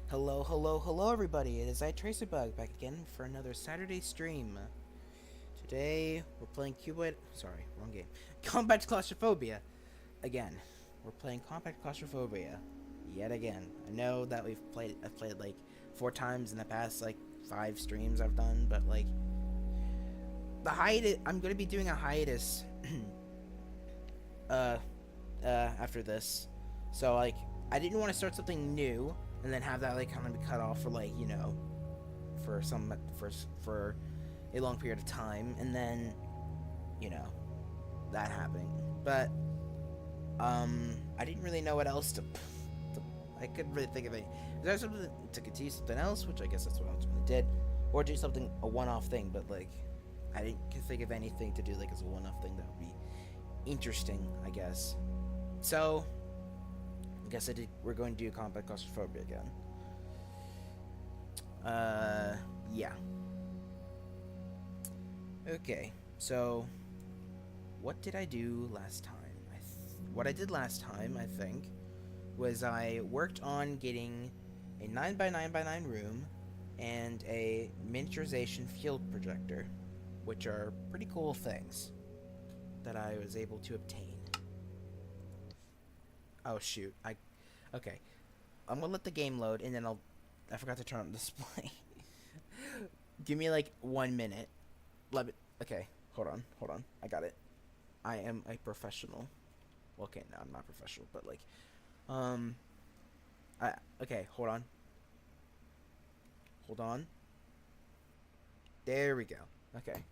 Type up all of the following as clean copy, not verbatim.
Hello, hello, hello, everybody. It is I, Tracerbug, back again for another Saturday stream. Today, we're playing Cuboid. Sorry, wrong game. Compact Claustrophobia. Again. We're playing Compact Claustrophobia. Yet again. I know that I've played like 4 times in the past, like, 5 streams I've done, but, like, the hiatus. I'm gonna be doing a hiatus, after this. So, like, I didn't want to start something new and then have that, like, kind of be cut off for, like, you know, for a long period of time, and then, you know, that happening. But I didn't really know what else to I couldn't really think of any. Is there something to continue something else, which I guess that's what I ultimately did, or do something a one-off thing? But like, I didn't think of anything to do like as a one-off thing that would be interesting, I guess. So I guess we're going to do Compact Claustrophobia again. Yeah. Okay, so what did I do last time? What I did last time, I think, was I worked on getting a 9x9x9 room and a miniaturization field projector, which are pretty cool things that I was able to obtain. Oh shoot, okay. I'm gonna let the game load, and then I forgot to turn on the display. Give me like 1 minute. Okay, hold on. I got it. I am a professional. Well, okay, no, I'm not professional, but like, okay, hold on. There we go. Okay.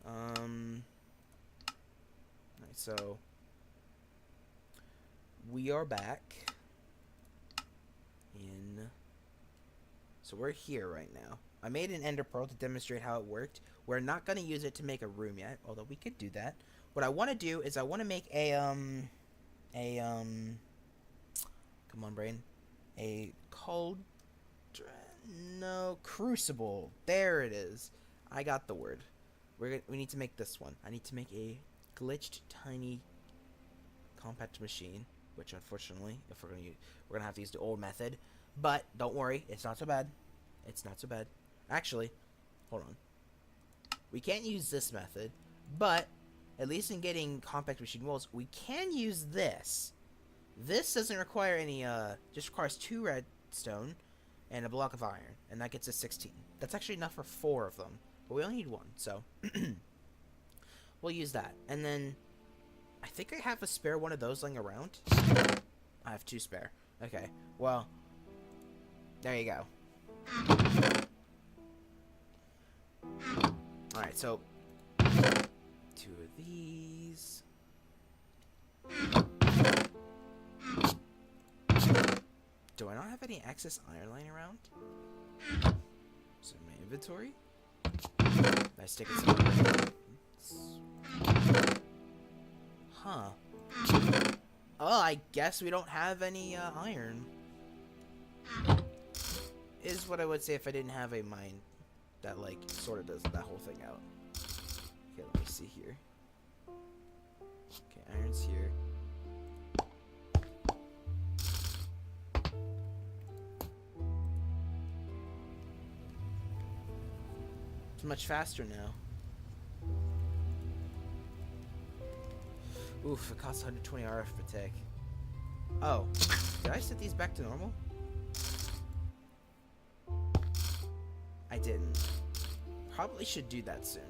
Alright, so we are back in. So we're here right now. I made an ender pearl to demonstrate how it worked. We're not going to use it to make a room yet, although we could do that. What I want to do is I want to make come on, brain. A cauldron? No, crucible. There it is. I got the word. We need to make this one. I need to make a glitched tiny compact machine, which unfortunately, if we're gonna have to use the old method. But don't worry, it's not so bad. It's not so bad. Actually, hold on. We can't use this method, but at least in getting compact machine walls, we can use this. This doesn't require any, just requires 2 redstone and a block of iron, and that gets us 16. That's actually enough for 4 of them, but we only need 1, so we'll use that. And then I think I have a spare one of those laying around. I have 2 spare. Okay, well, there you go. Alright, so 2 of these. Do I not have any excess iron lying around? Is it in my inventory? Did I stick it somewhere? Huh. Oh, I guess we don't have any iron. Is what I would say if I didn't have a mine that, like, sort of does that whole thing out. Okay, let me see here. Okay, iron's here. It's much faster now. Oof, it costs 120 RF per tick. Oh, did I set these back to normal? I didn't. Probably should do that soon.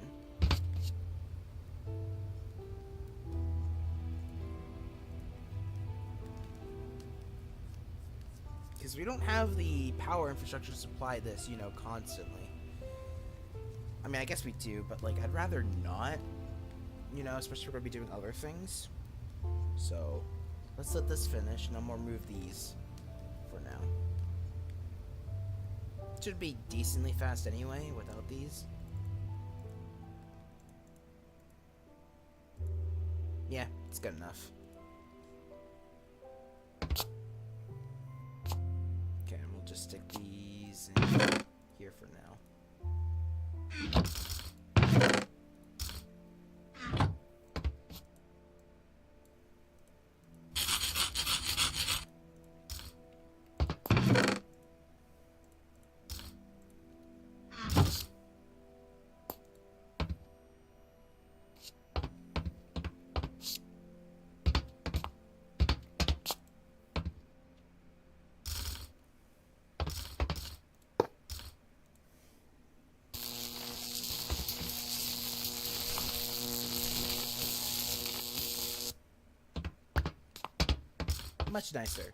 Because we don't have the power infrastructure to supply this, you know, constantly. I mean, I guess we do, but, like, I'd rather not, you know, especially if we're going to be doing other things. So, let's let this finish, and I'm going to remove these for now. Should be decently fast anyway, without these. Yeah, it's good enough. Okay, and we'll just stick these in here for now. much nicer.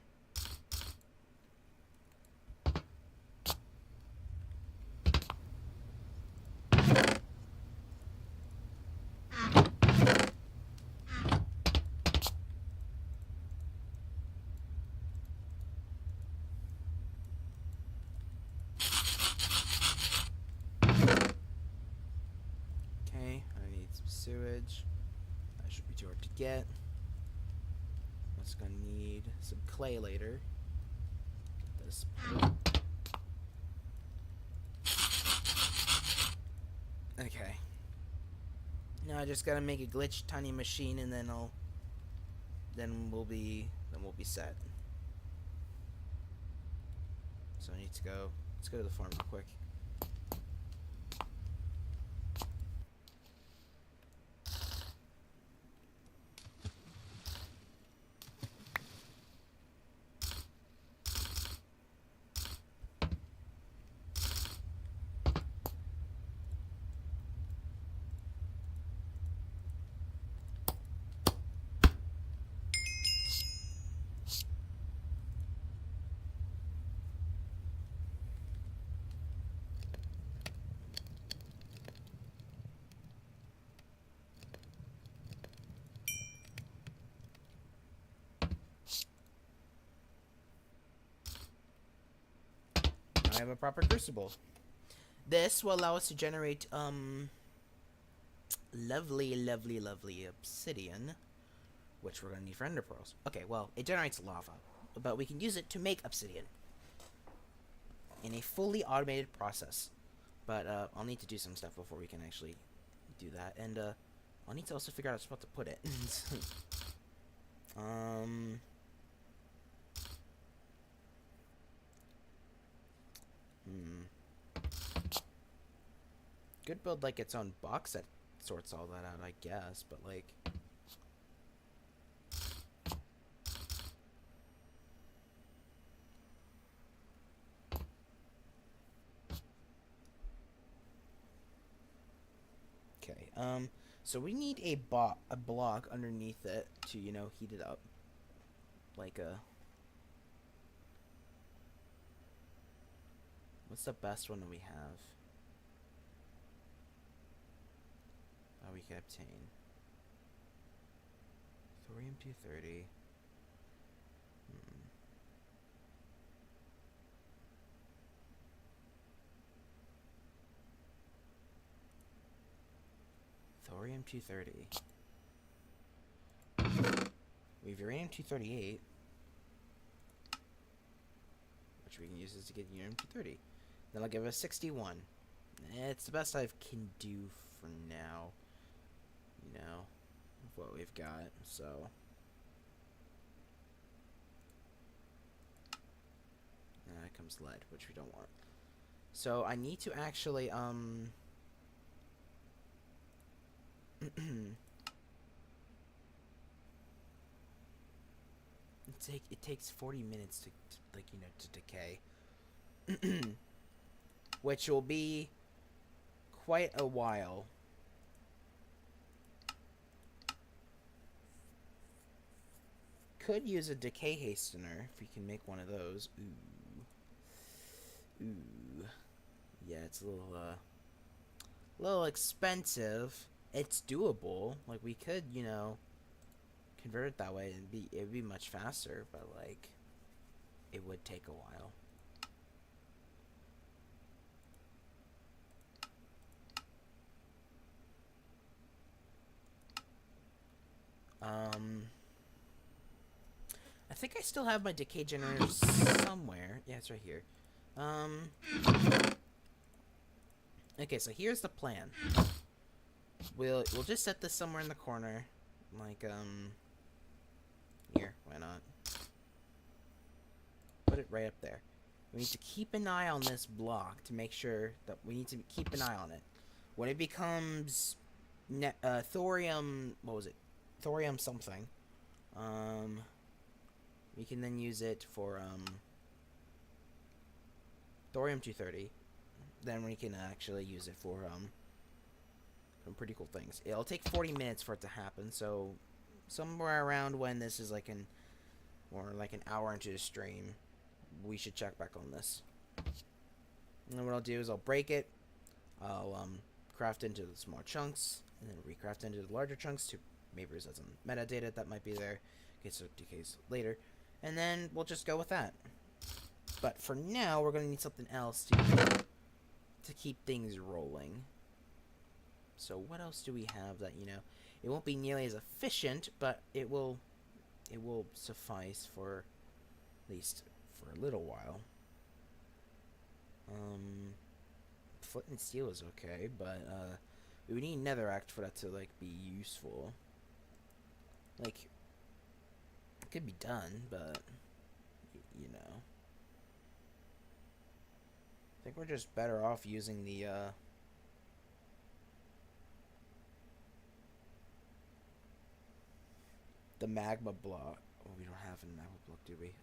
Sewage. That should be too hard to get. Just gonna need some clay later. Get this. Okay. Now I just gotta make a glitch tiny machine, and then we'll be set. So I need to go. Let's go to the farm real quick. I have a proper crucible. This will allow us to generate lovely obsidian, which we're gonna need for ender pearls. Okay, well, it generates lava, but we can use it to make obsidian in a fully automated process. But I'll need to do some stuff before we can actually do that, and I'll need to also figure out a spot to put it. Could build like its own box that sorts all that out, I guess, but like okay, so we need a block underneath it to, you know, heat it up. Like a what's the best one that we have? We can obtain thorium-230. Thorium-230. We have uranium-238, which we can use to get uranium-230. That'll give us 61. It's the best I can do for now. You know, with what we've got, so. That comes lead, which we don't want. So I need to actually, it takes 40 minutes to like, you know, to decay. Which will be quite a while. Could use a decay hastener if we can make one of those. Ooh. Yeah, it's a little expensive. It's doable. Like, we could, you know, convert it that way and it'd be much faster, but like it would take a while. I think I still have my decay generator somewhere. Yeah, it's right here. Okay, so here's the plan. We'll just set this somewhere in the corner, like here. Why not? Put it right up there. We need to keep an eye on this block to make sure that we need to keep an eye on it. When it becomes thorium, what was it? Thorium something. We can then use it for thorium-230. Then we can actually use it for some pretty cool things. It'll take 40 minutes for it to happen, so somewhere around when this is like or like an hour into the stream, we should check back on this. And then what I'll do is I'll break it. I'll craft into the small chunks, and then recraft into the larger chunks to maybe reset some metadata that might be there in case it decays later. And then we'll just go with that. But for now, we're going to need something else to keep things rolling. So what else do we have that, you know, it won't be nearly as efficient, but it will suffice for at least for a little while. Flint and steel is okay, but we need netherrack for that to like be useful. Like, it could be done, but you know, I think we're just better off using the magma block. Oh, we don't have a magma block, do we?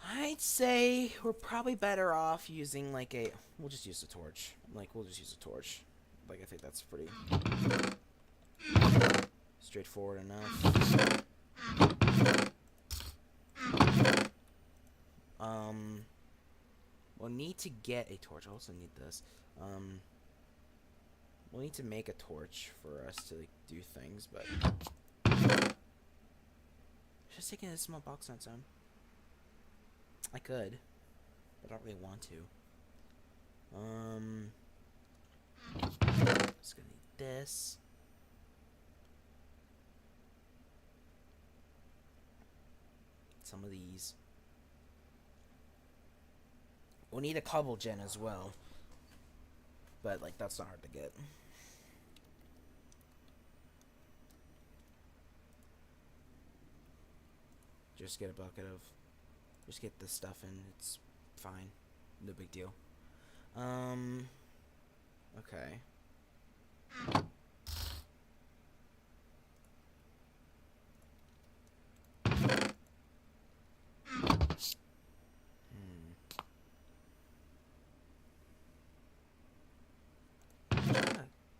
I'd say we're probably better off using like a. We'll just use a torch. We'll just use a torch. Like, I think that's pretty straightforward enough. We'll need to get a torch. I also need this. We'll need to make a torch for us to like do things, but just taking a small box on its own. I could, but I don't really want to. Just gonna need this. Some of these. We'll need a cobble gen as well, but like that's not hard to get. Just get a bucket of. Just get this stuff in. It's fine. No big deal. Okay.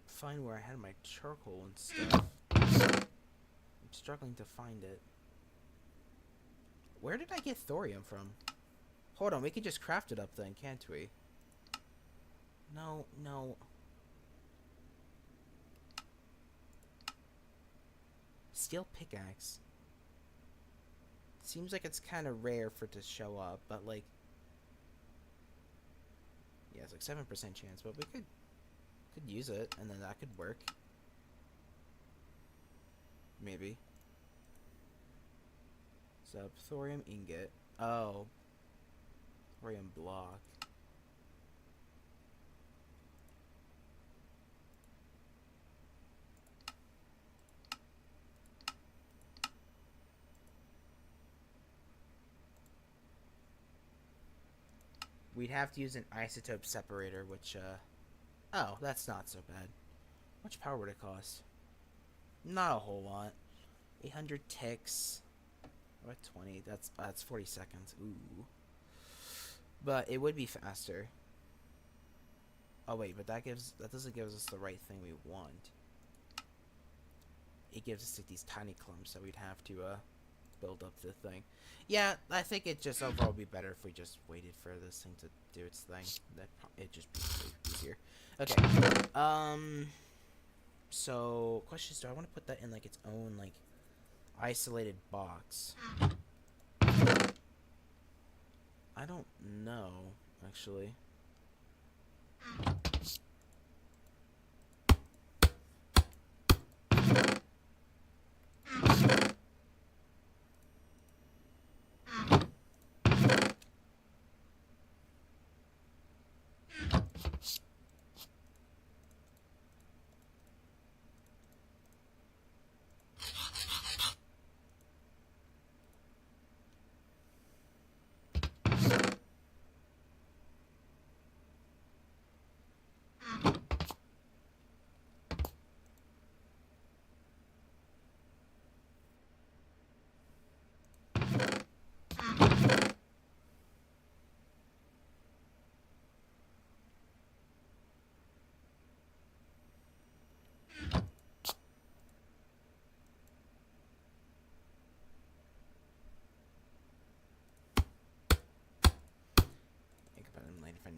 Find where I had my charcoal and stuff. I'm struggling to find it. Where did I get thorium from? Hold on, we can just craft it up then, can't we? No, no. Steel pickaxe. Seems like it's kind of rare for it to show up, but like... Yeah, it's like 7% chance, but we could use it, and then that could work. Maybe. So, thorium ingot. Oh. Thorium block. We'd have to use an isotope separator, which, oh, that's not so bad. How much power would it cost? Not a whole lot. 800 ticks. What, 20? That's 40 seconds. Ooh. But it would be faster. Oh wait, but that doesn't give us the right thing we want. It gives us like these tiny clumps, so we'd have to build up the thing. Yeah, I think it just overall would be better if we just waited for this thing to do its thing. That it'd just be easier. Okay. So question is, do I want to put that in like its own like isolated box? I don't know, actually.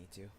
need to.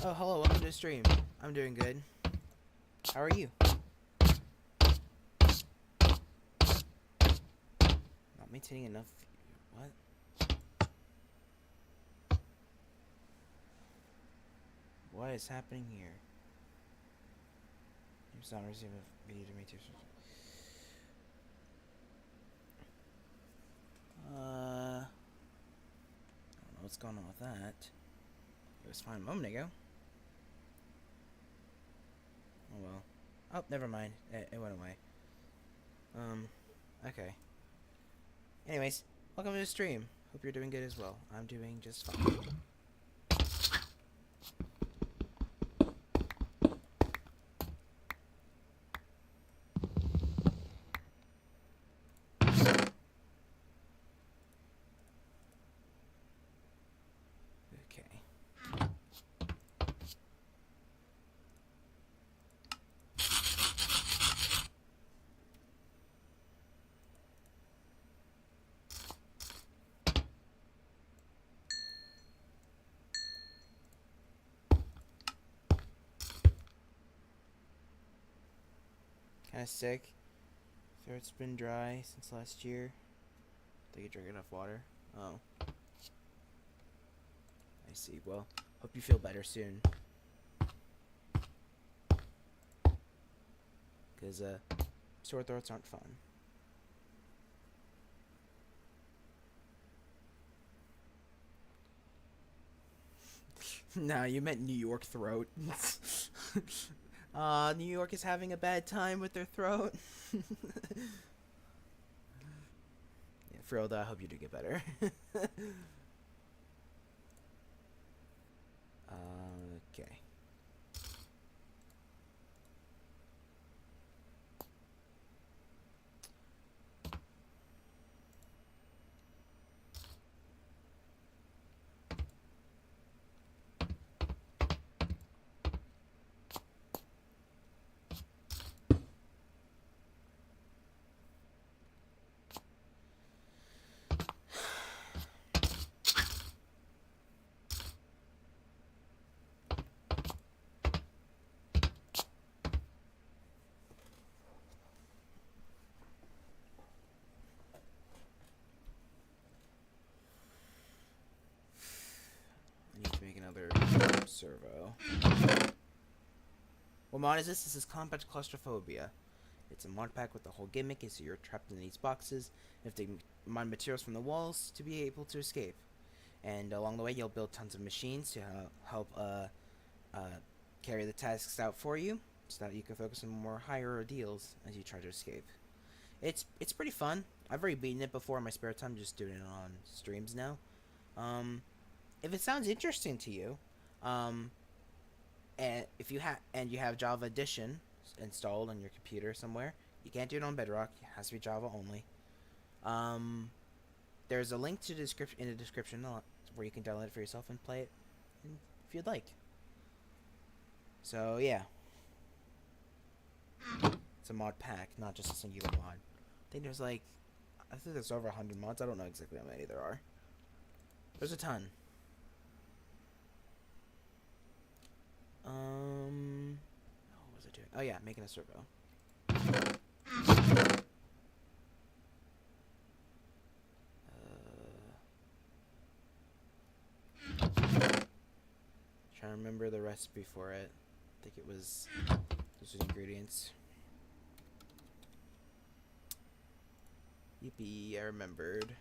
Oh, hello, welcome to the stream. I'm doing good. How are you? Not maintaining enough... What? What is happening here? It's not receiving a video to me too. I don't know what's going on with that. It was fine a moment ago. Oh well. Oh, never mind. It went away. Okay. Anyways, welcome to the stream. Hope you're doing good as well. I'm doing just fine. Okay. Kinda sick. Throat's been dry since last year. Think you drink enough water? Oh. I see. Well, hope you feel better soon. Because, sore throats aren't fun. Nah, you meant New York throat. New York is having a bad time with their throat. Yeah, Froda, I hope you do get better. Okay. I need to make another servo. What mod is this? This is Combat Claustrophobia. It's a mod pack with the whole gimmick is you're trapped in these boxes. You have to mine materials from the walls to be able to escape. And along the way, you'll build tons of machines to help carry the tasks out for you, so that you can focus on more higher ordeals as you try to escape. It's pretty fun. I've already beaten it before in my spare time, just doing it on streams now. If it sounds interesting to you, and if you have Java Edition installed on your computer somewhere, you can't do it on Bedrock. It has to be Java only. There's a link to in the description where you can download it for yourself and play it if you'd like. So yeah, it's a mod pack, not just a singular mod. I think there's over 100 mods. I don't know exactly how many there are. There's a ton. What was I doing? Oh yeah, making a servo. Trying to remember the recipe for it. I think it was those are the ingredients. Yippee, I remembered.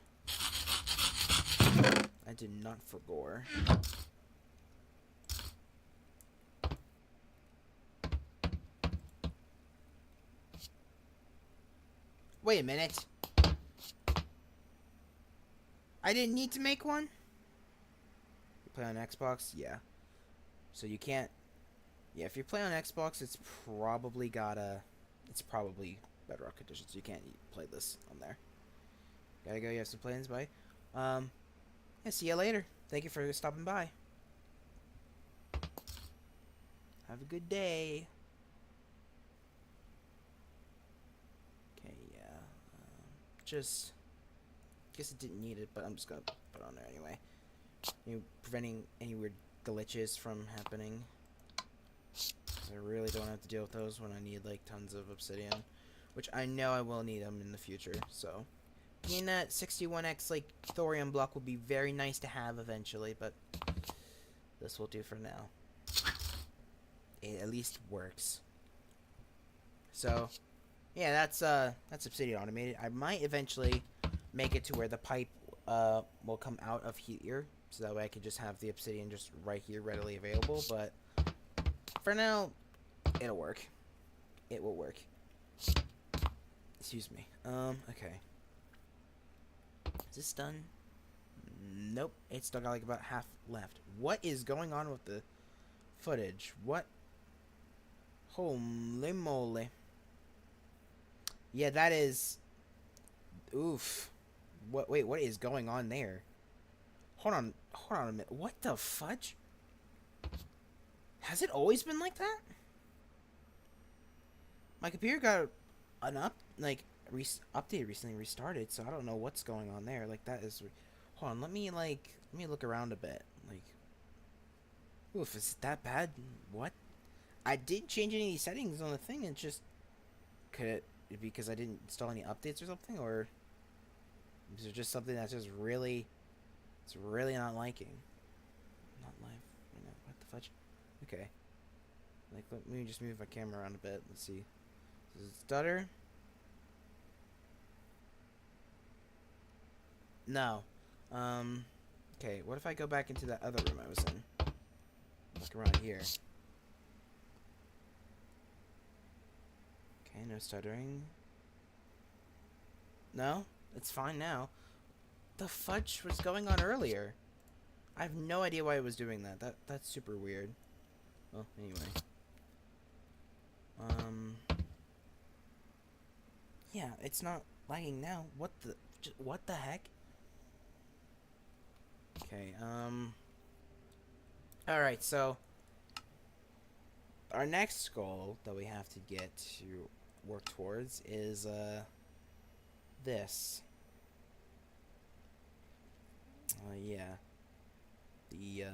I did not forgore. Wait a minute. I didn't need to make one? You play on Xbox? Yeah. So you can't... Yeah, if you play on Xbox, it's probably Bedrock conditions. You can't play this on there. Gotta go, you have some plans, bye. Yeah, see ya later. Thank you for stopping by. Have a good day. Okay, yeah. Just... guess it didn't need it, but I'm just gonna put it on there anyway. Preventing any weird glitches from happening. because I really don't have to deal with those when I need like tons of obsidian, which I know I will need them in the future. So, getting that 61x like thorium block will be very nice to have eventually, but this will do for now. It at least works. So, yeah, that's obsidian automated. I might eventually make it to where the pipe will come out of here, so that way I can just have the obsidian just right here readily available, but for now, it'll work. It will work. Excuse me. Okay. Is this done? Nope. It's still got like about half left. What is going on with the footage? What? Holy moly. Yeah, that is... Oof. Wait, what is going on there? Hold on a minute. What the fudge? Has it always been like that? My computer got an update recently, restarted, so I don't know what's going on there. Like, that is... Hold on, let me look around a bit. Like, oof, is it that bad? What? I didn't change any settings on the thing, and just... Could it... Because I didn't install any updates or something, or... Is it just something that's just really... It's really not liking? Not live. What the fudge? Okay. Like, let me just move my camera around a bit. Let's see. Does it stutter? No. Okay, what if I go back into that other room I was in? Look around here. Okay, no stuttering. No? It's fine now. The fudge was going on earlier? I have no idea why it was doing that. That's super weird. Well, anyway. Yeah, it's not lagging now. What the heck? Okay, alright, so our next goal that we have to get to work towards is, this. Yeah. The,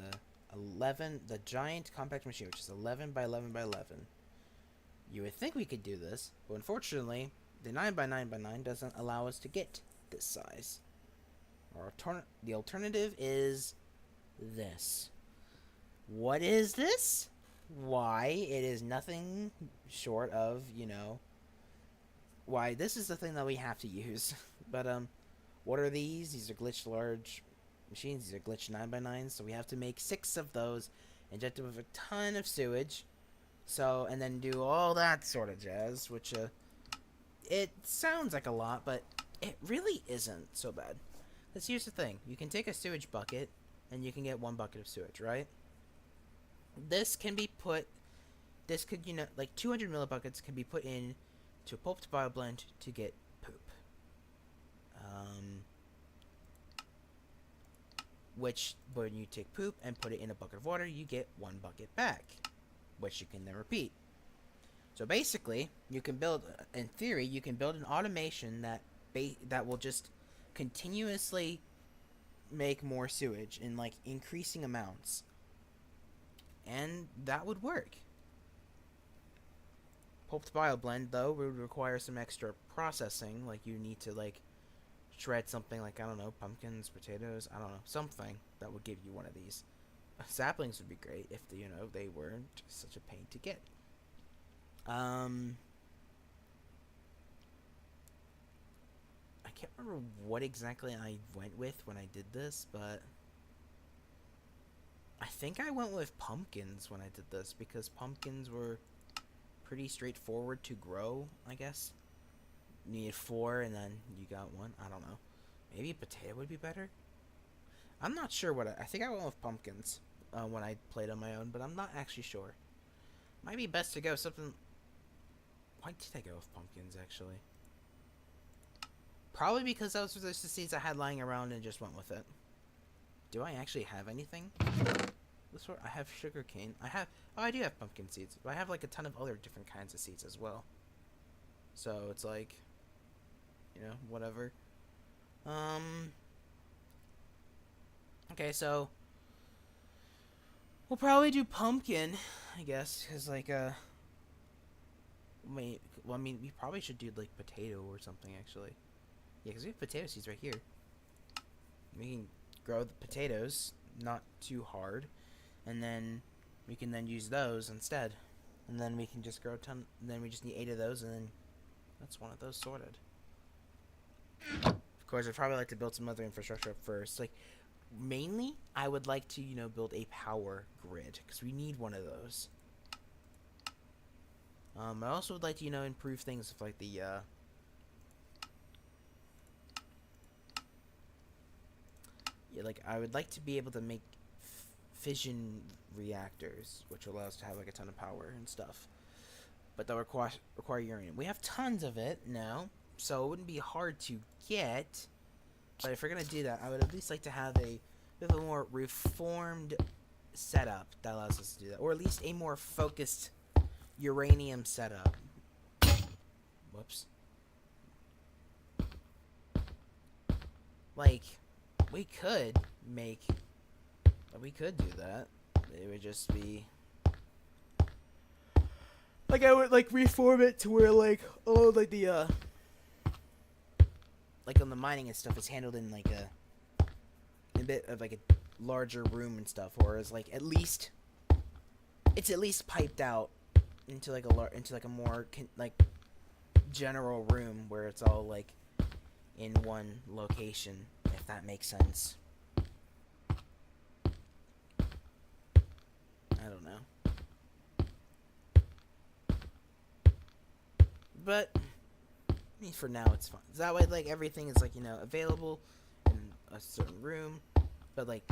11, the giant compact machine, which is 11 by 11 by 11. You would think we could do this, but unfortunately, the 9 by 9 by 9 doesn't allow us to get this size. The alternative is this. What is this? Why, it is nothing short of, why, this is the thing that we have to use. But, what are these? These are glitched large machines. These are glitched 9 by 9s, so we have to make 6 of those, inject them with a ton of sewage, so, and then do all that sort of jazz, which, it sounds like a lot, but it really isn't so bad. Because here's the thing. You can take a sewage bucket, and you can get 1 bucket of sewage, right? This can be put... This could, like 200 millibuckets can be put in to a pulped bioblend to get poop. Which, when you take poop and put it in a bucket of water, you get 1 bucket back, which you can then repeat. So basically, you can build, in theory, you can build an automation that will just continuously make more sewage in like increasing amounts, and that would work. Pulped bioblend though would require some extra processing, like you need to like shred something like, I don't know, pumpkins, potatoes, I don't know, something that would give you one of these. Saplings would be great if they weren't such a pain to get. I can't remember what exactly I went with when I did this, but I think I went with pumpkins when I did this, because pumpkins were pretty straightforward to grow, I guess. You needed 4 and then you got 1. I don't know. Maybe a potato would be better? I'm not sure what I think I went with pumpkins when I played on my own, but I'm not actually sure. Might be best to go something... Why did I go with pumpkins, actually? Probably because those were just the seeds I had lying around and just went with it. Do I actually have anything? I have sugar cane. I do have pumpkin seeds, but I have like a ton of other different kinds of seeds as well. So it's like, whatever. Okay, so We'll probably do pumpkin, I guess, because like wait, well, I mean, we probably should do like potato or something actually. Yeah, because we have potato seeds right here. We can grow the potatoes, not too hard, and then we can then use those instead. And then we can just grow a ton. And then we just need 8 of those, and then that's one of those sorted. Of course, I'd probably like to build some other infrastructure up first. Like, mainly, I would like to, build a power grid, because we need one of those. I also would like to, improve things with, like, the, yeah, like, I would like to be able to make fission reactors, which allow us to have, like, a ton of power and stuff. But that require uranium. We have tons of it now, so it wouldn't be hard to get. But if we're gonna do that, I would at least like to have a bit of a more reformed setup that allows us to do that, or at least a more focused uranium setup. Whoops. Like, we could do that. It would just be like, I would like reform it to where like like the like on the mining and stuff is handled in like a bit of like a larger room and stuff, or is like it's at least piped out into like a more like general room where it's all like in one location, if that makes sense. I don't know. But I mean, for now it's fine. That way, like, everything is like, available in a certain room. But like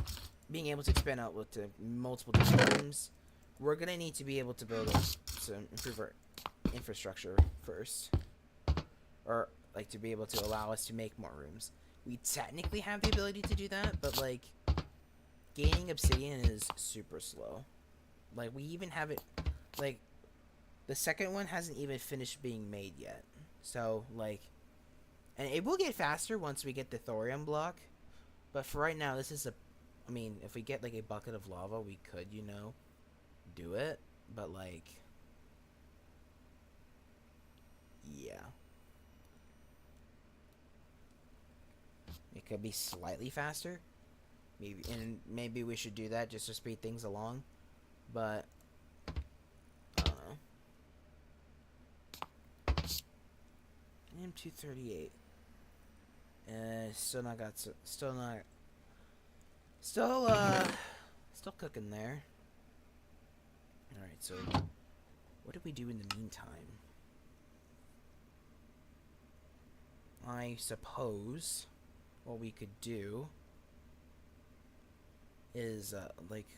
being able to expand out to multiple different rooms, we're gonna need to be able to build some improve our infrastructure first, or like to be able to allow us to make more rooms. We technically have the ability to do that, but like gaining obsidian is super slow. Like, we even have it, like, the second one hasn't even finished being made yet. So, like, and it will get faster once we get the thorium block. But for right now, this is I mean, if we get, like, a bucket of lava, we could, do it. But, like, yeah. It could be slightly faster. Maybe we should do that just to speed things along. But I don't know. M238. Still cooking there. All right. So, what did we do in the meantime? I suppose what we could do is like.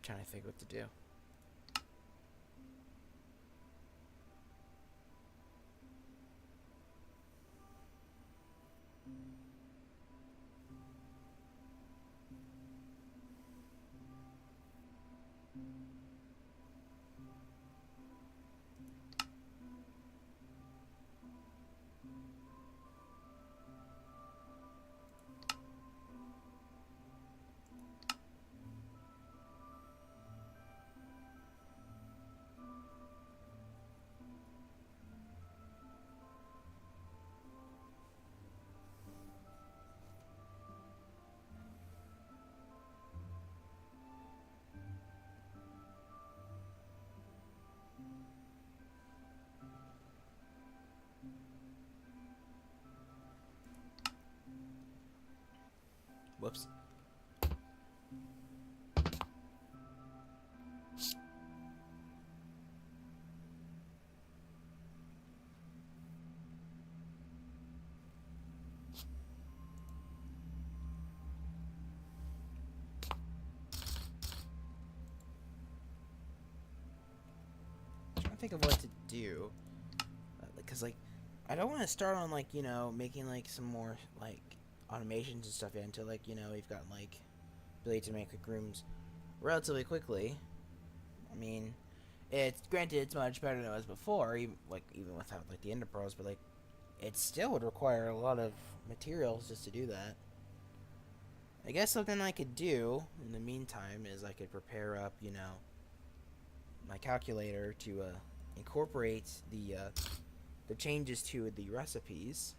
Trying to think what to do. Whoops. think of what to do. Because, like, I don't want to start on, like, you know, making, like, some more, like, automations and stuff until, like, you know, we've got, like, ability to make, like, rooms relatively quickly. I mean, it's granted it's much better than it was before, even without, like, the ender pearls, but, like, it still would require a lot of materials just to do that. I guess something I could do in the meantime is I could prepare up, you know, my calculator to incorporate the changes to the recipes.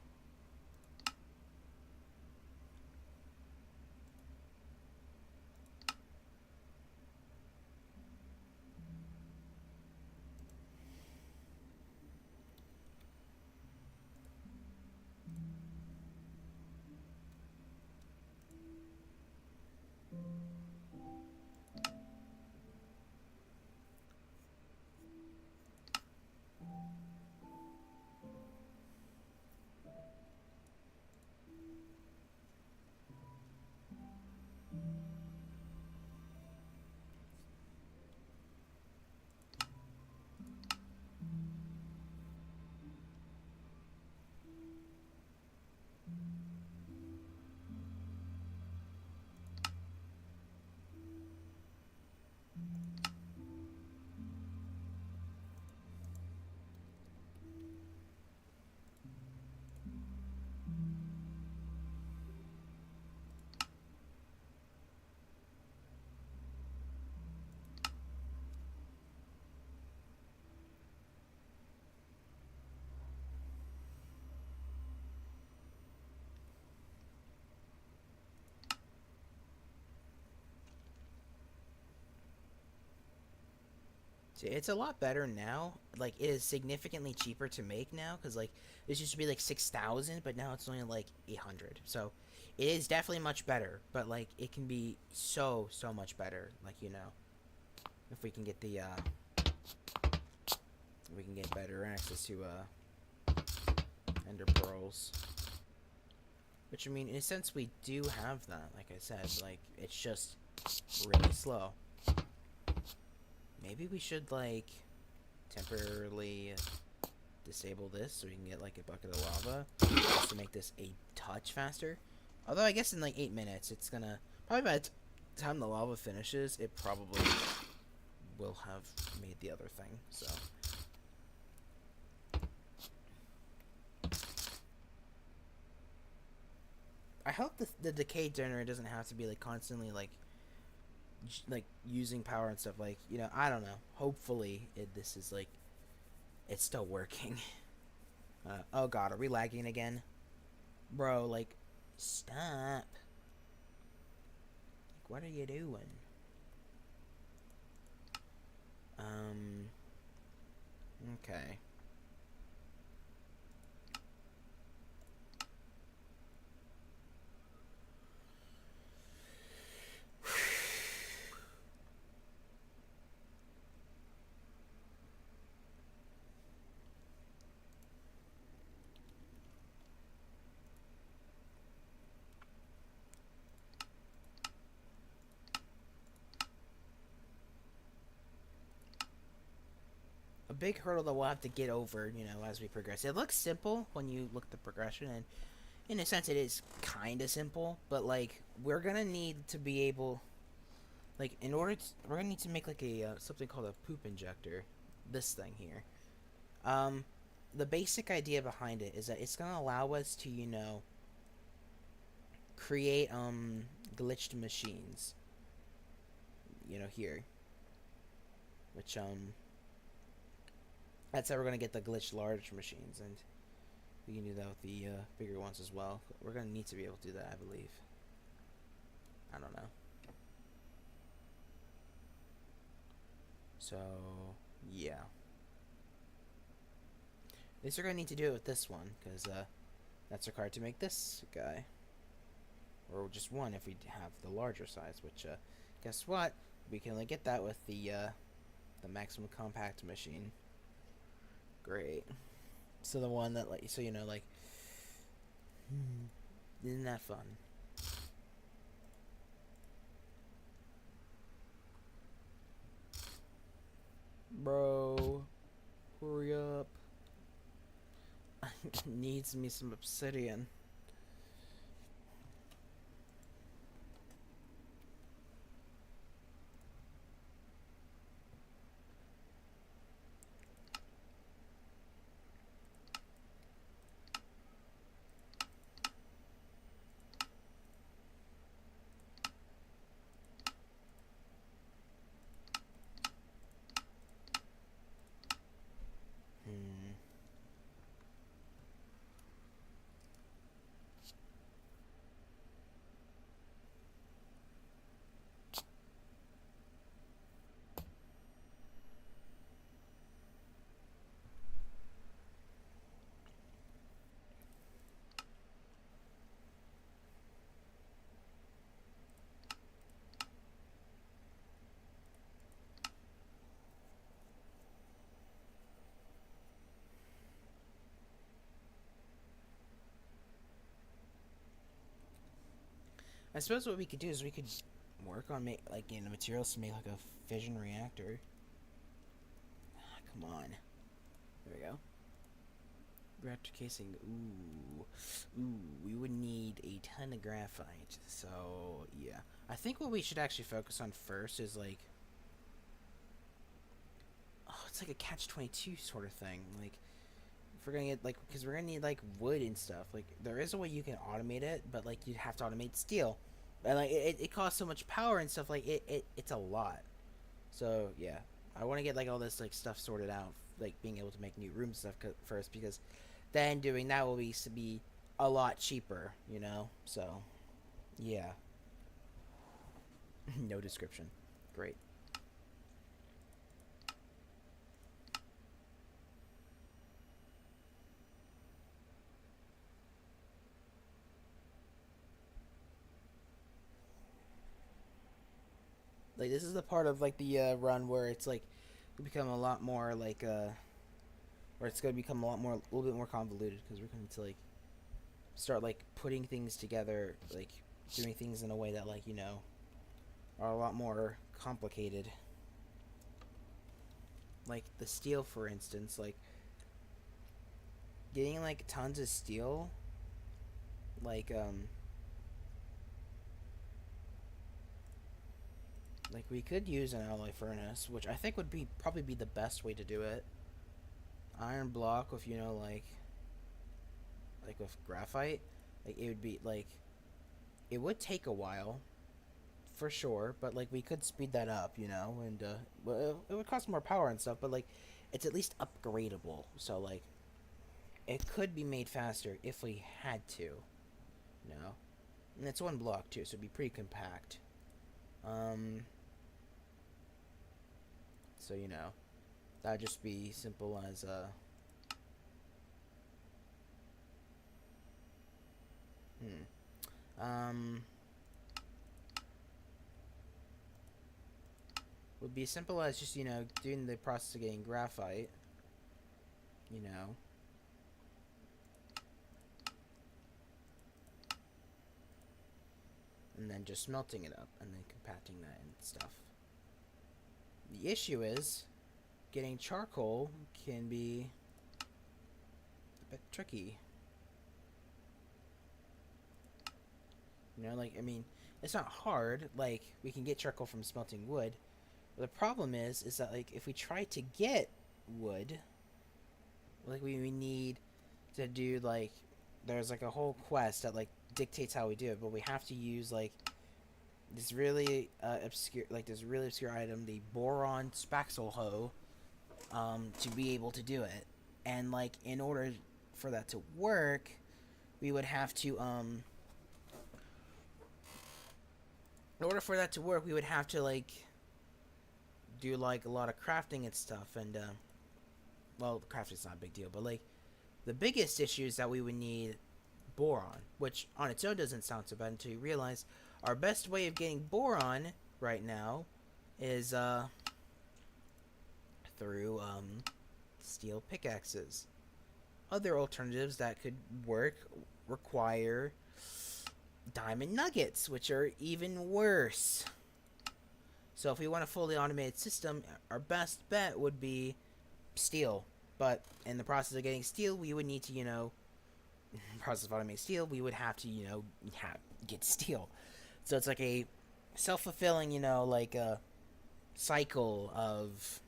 See, it's a lot better now. Like, it is significantly cheaper to make now, because, like, this used to be, like, 6,000, but now it's only, like, 800. So, it is definitely much better, but, like, it can be so, so much better. Like, you know, if we can get the, we can get better access to, ender pearls. Which, I mean, in a sense, we do have that, like I said. Like, it's just really slow. Maybe we should, like, temporarily disable this so we can get, like, a bucket of lava just to make this a touch faster. Although, I guess in, like, 8 minutes, it's gonna... Probably by the time the lava finishes, it probably will have made the other thing, so... I hope the decay generator doesn't have to be, like, constantly, like using power and stuff. Like, you know, I don't know. Hopefully this is, like, it's still working. Oh god, are we lagging again? Bro, like, stop. Like, what are you doing? Okay. A big hurdle that we'll have to get over, you know, as we progress. It looks simple when you look at the progression, and in a sense it is kind of simple, but, like, we're gonna need to be able, like, in order to, we're gonna need to make, like, a something called a poop injector. This thing here. The basic idea behind it is that it's gonna allow us to, you know, create glitched machines, you know, here, which that's how we're gonna get the glitched large machines, and we can do that with the bigger ones as well. We're gonna need to be able to do that, I believe. I don't know. So yeah, at least we're gonna need to do it with this one, because that's required to make this guy, or just one if we have the larger size. Which guess what? We can only get that with the maximum compact machine. Great. So the one that, like, so, you know, like, isn't that fun? Bro. Hurry up. Needs me some obsidian. Hmm. I suppose what we could do is we could work on materials to make like a fission reactor. Come on. There we go. Reactor casing. Ooh, we would need a ton of graphite. So, yeah. I think what we should actually focus on first is like... Oh, it's like a catch-22 sort of thing. Like, if we're gonna get, like, because we're gonna need, like, wood and stuff. Like, there is a way you can automate it, but, like, you'd have to automate steel. And, like, it costs so much power and stuff, like, it's a lot. So, yeah. I want to get, like, all this, like, stuff sorted out. Like, being able to make new rooms and stuff first, because then doing that will be a lot cheaper, you know? So, yeah. No description. Great. Like, this is the part of, like, the run where it's, like, we become a lot more, like, where it's going to become a little bit more convoluted, because we're going to, like, start, like, putting things together, like, doing things in a way that, like, you know, are a lot more complicated. Like, the steel, for instance, like, getting, like, tons of steel, like, we could use an alloy furnace, which I think would probably be the best way to do it. Iron block with, you know, like with graphite, like, it would be, like, it would take a while, for sure, but, like, we could speed that up, you know, and, well, it would cost more power and stuff, but, like, it's at least upgradable, so, like, it could be made faster if we had to, you know, and it's one block, too, so it'd be pretty compact, so, you know, that'd just be simple as, would be as simple as just, you know, doing the process of getting graphite, you know, and then just smelting it up and then compacting that and stuff. The issue is getting charcoal can be a bit tricky. You know, like, I mean, it's not hard. Like, we can get charcoal from smelting wood. But the problem is that, like, if we try to get wood, like, we need to do, like, there's, like, a whole quest that, like, dictates how we do it. But we have to use, like, this really obscure item, the boron spaxel hoe, to be able to do it. And, like, in order for that to work, we would have to, in order for that to work, we would have to, like, do, like, a lot of crafting and stuff, and, well, crafting's not a big deal, but, like, the biggest issue is that we would need boron, which on its own doesn't sound so bad until you realize our best way of getting boron right now is, through, steel pickaxes. Other alternatives that could work require diamond nuggets, which are even worse. So if we want a fully automated system, our best bet would be steel. But in the process of getting steel, we would need to, in the process of automating steel, we would have to, get steel. So it's like a self-fulfilling, like a cycle of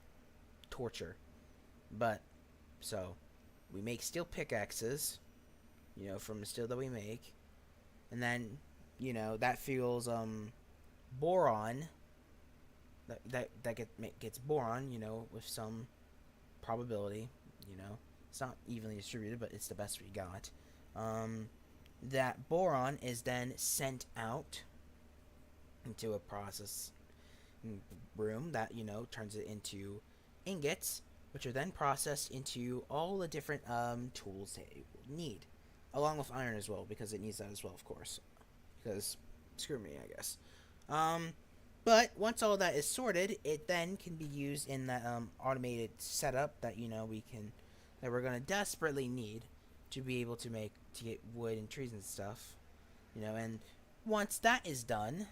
torture. But, so, we make steel pickaxes, from the steel that we make. And then, that fuels, boron. That gets boron, with some probability, It's not evenly distributed, but it's the best we got. That boron is then sent out into a process room that, turns it into ingots, which are then processed into all the different tools that it will need. Along with iron as well, because it needs that as well, of course. Because, screw me, I guess. But once all that is sorted, it then can be used in that automated setup that, that we're going to desperately need to be able to get wood and trees and stuff. And once that is done,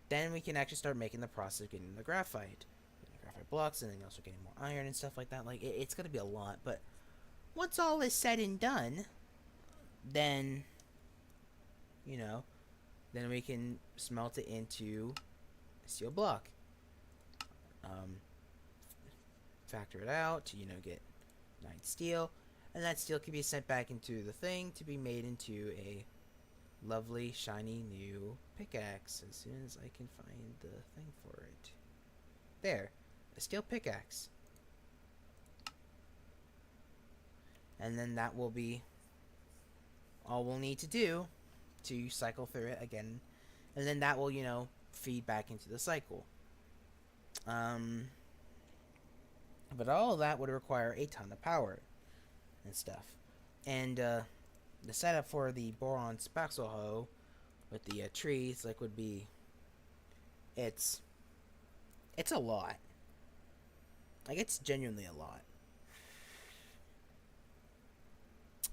then we can actually start making the process of getting the graphite blocks, and then also getting more iron and stuff like that. Like, it's going to be a lot, but once all is said and done, then, then we can smelt it into a steel block. Factor it out to, get 9 steel, and that steel can be sent back into the thing to be made into a lovely, shiny new pickaxe as soon as I can find the thing for it. There, a steel pickaxe. And then that will be all we'll need to do to cycle through it again. And then that will, feed back into the cycle. But all of that would require a ton of power and stuff. And the setup for the boron spaxel hoe with the trees, like, would be... It's a lot. Like, it's genuinely a lot.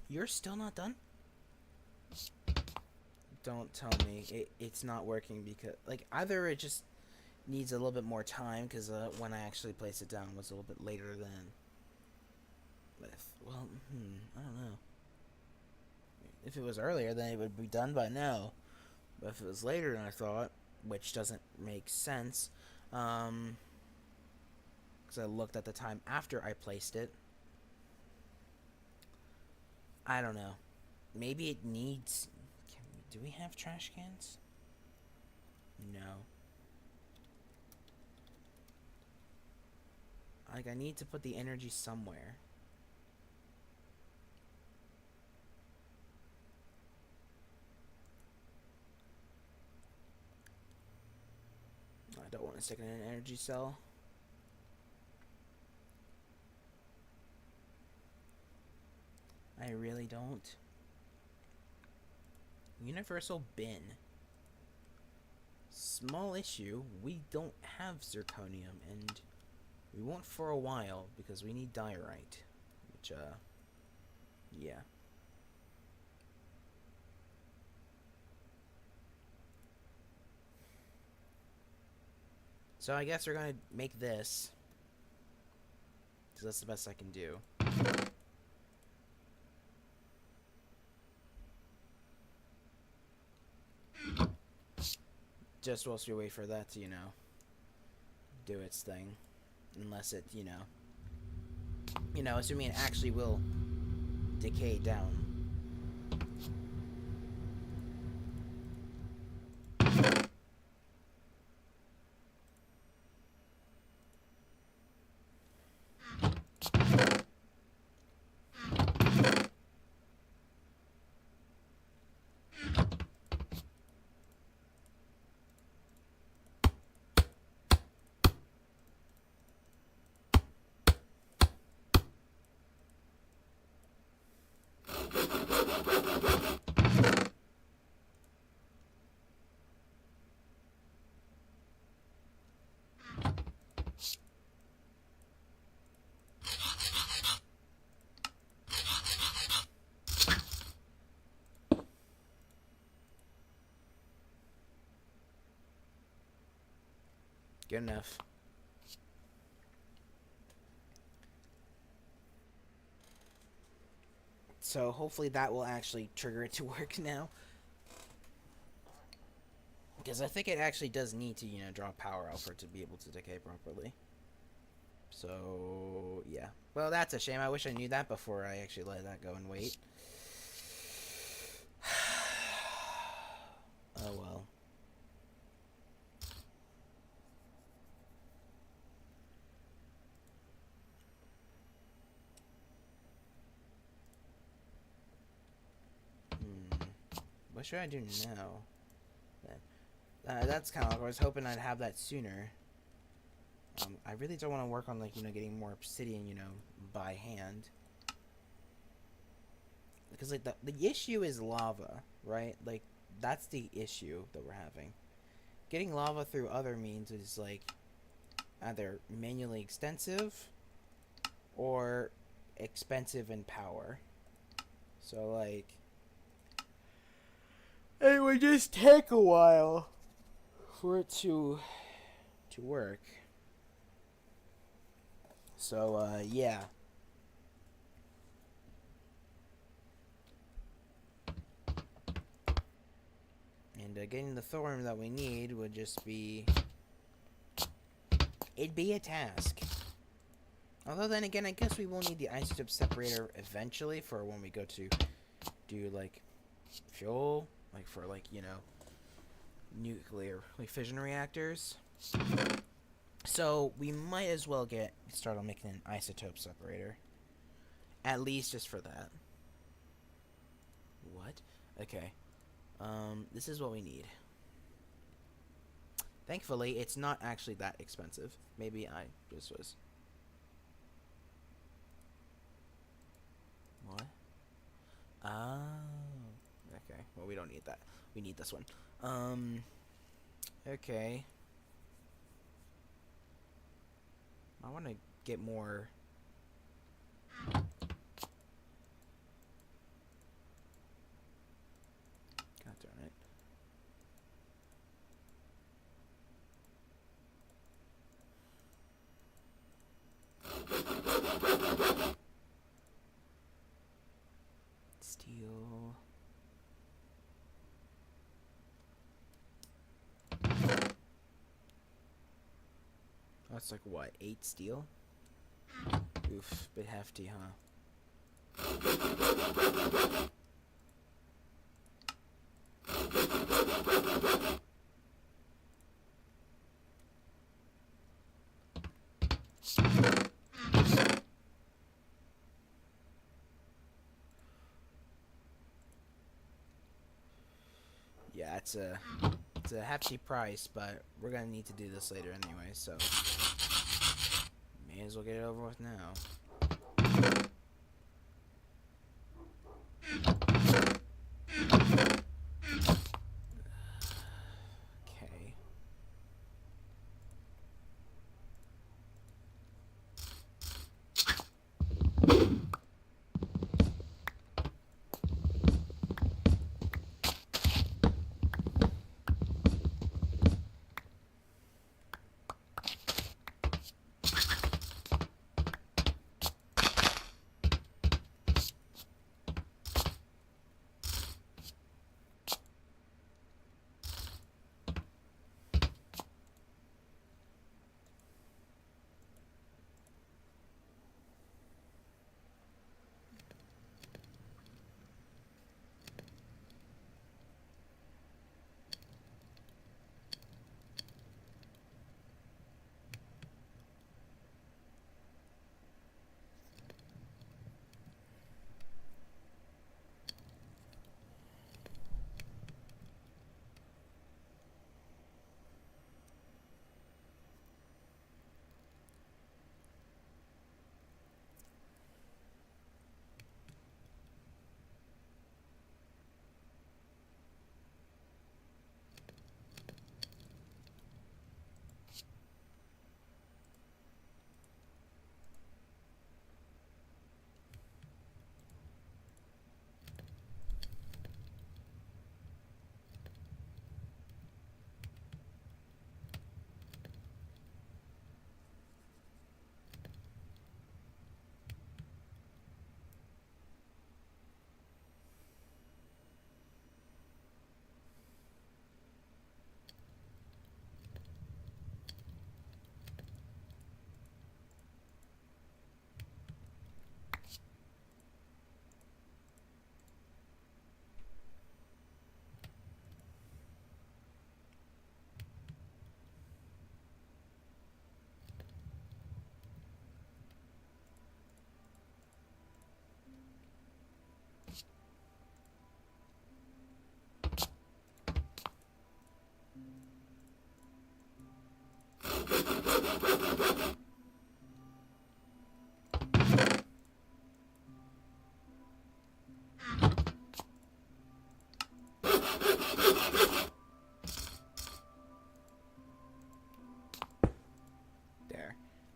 You're still not done? Don't tell me it's not working because, like, either it just needs a little bit more time because when I actually placed it down was a little bit later than. Well, I don't know. If it was earlier, then it would be done by now. But if it was later than I thought, which doesn't make sense, because I looked at the time after I placed it. I don't know. Maybe it needs... Do we have trash cans? No. Like, I need to put the energy somewhere. I don't want to stick it in an energy cell. I really don't. Universal bin. Small issue, we don't have zirconium, and we won't for a while because we need diorite, which, yeah. So I guess we're gonna make this, because that's the best I can do. Just whilst we wait for that to, do its thing. Unless it, assuming it actually will decay down. Good enough. So hopefully that will actually trigger it to work now. Because I think it actually does need to, draw power out for it to be able to decay properly. So, yeah. Well, that's a shame. I wish I knew that before I actually let that go and wait. Oh, well. What should I do now? That's kind of like I was hoping I'd have that sooner. I really don't want to work on, like, getting more obsidian, by hand. Because, like, the issue is lava, right? Like, that's the issue that we're having. Getting lava through other means is, like, either manually extensive or expensive in power. So, like, it would just take a while for it to work. So, yeah. And getting the thorium that we need would just be... It'd be a task. Although then again, I guess we will need the isotope separator eventually for when we go to do, like, fuel. Like, for, like, nuclear, like, fission reactors. So, we might as well start on making an isotope separator. At least just for that. What? Okay. This is what we need. Thankfully, it's not actually that expensive. Maybe I just was... What? Oh. Okay. Well, we don't need that. We need this one. Okay. I want to get more... God darn it. Steel. That's like what, 8 steel? Oof, bit hefty, huh? Yeah, it's a hefty price, but we're gonna need to do this later anyway, so may as well get it over with now. Okay.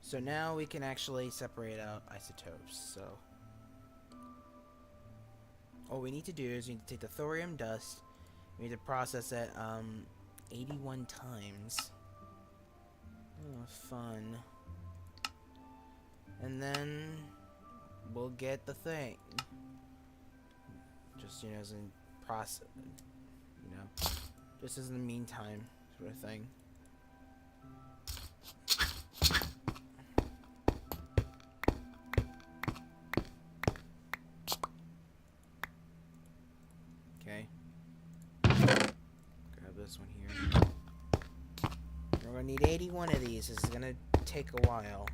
So now we can actually separate out isotopes. So all we need to do is we need to take the thorium dust. We need to process it 81 times. Oh, fun. And then we'll get the thing. Just, you know, as in process, you know, just as in the meantime sort of thing. Okay. Grab this one here. We're gonna need 81 of these. This is gonna take a while.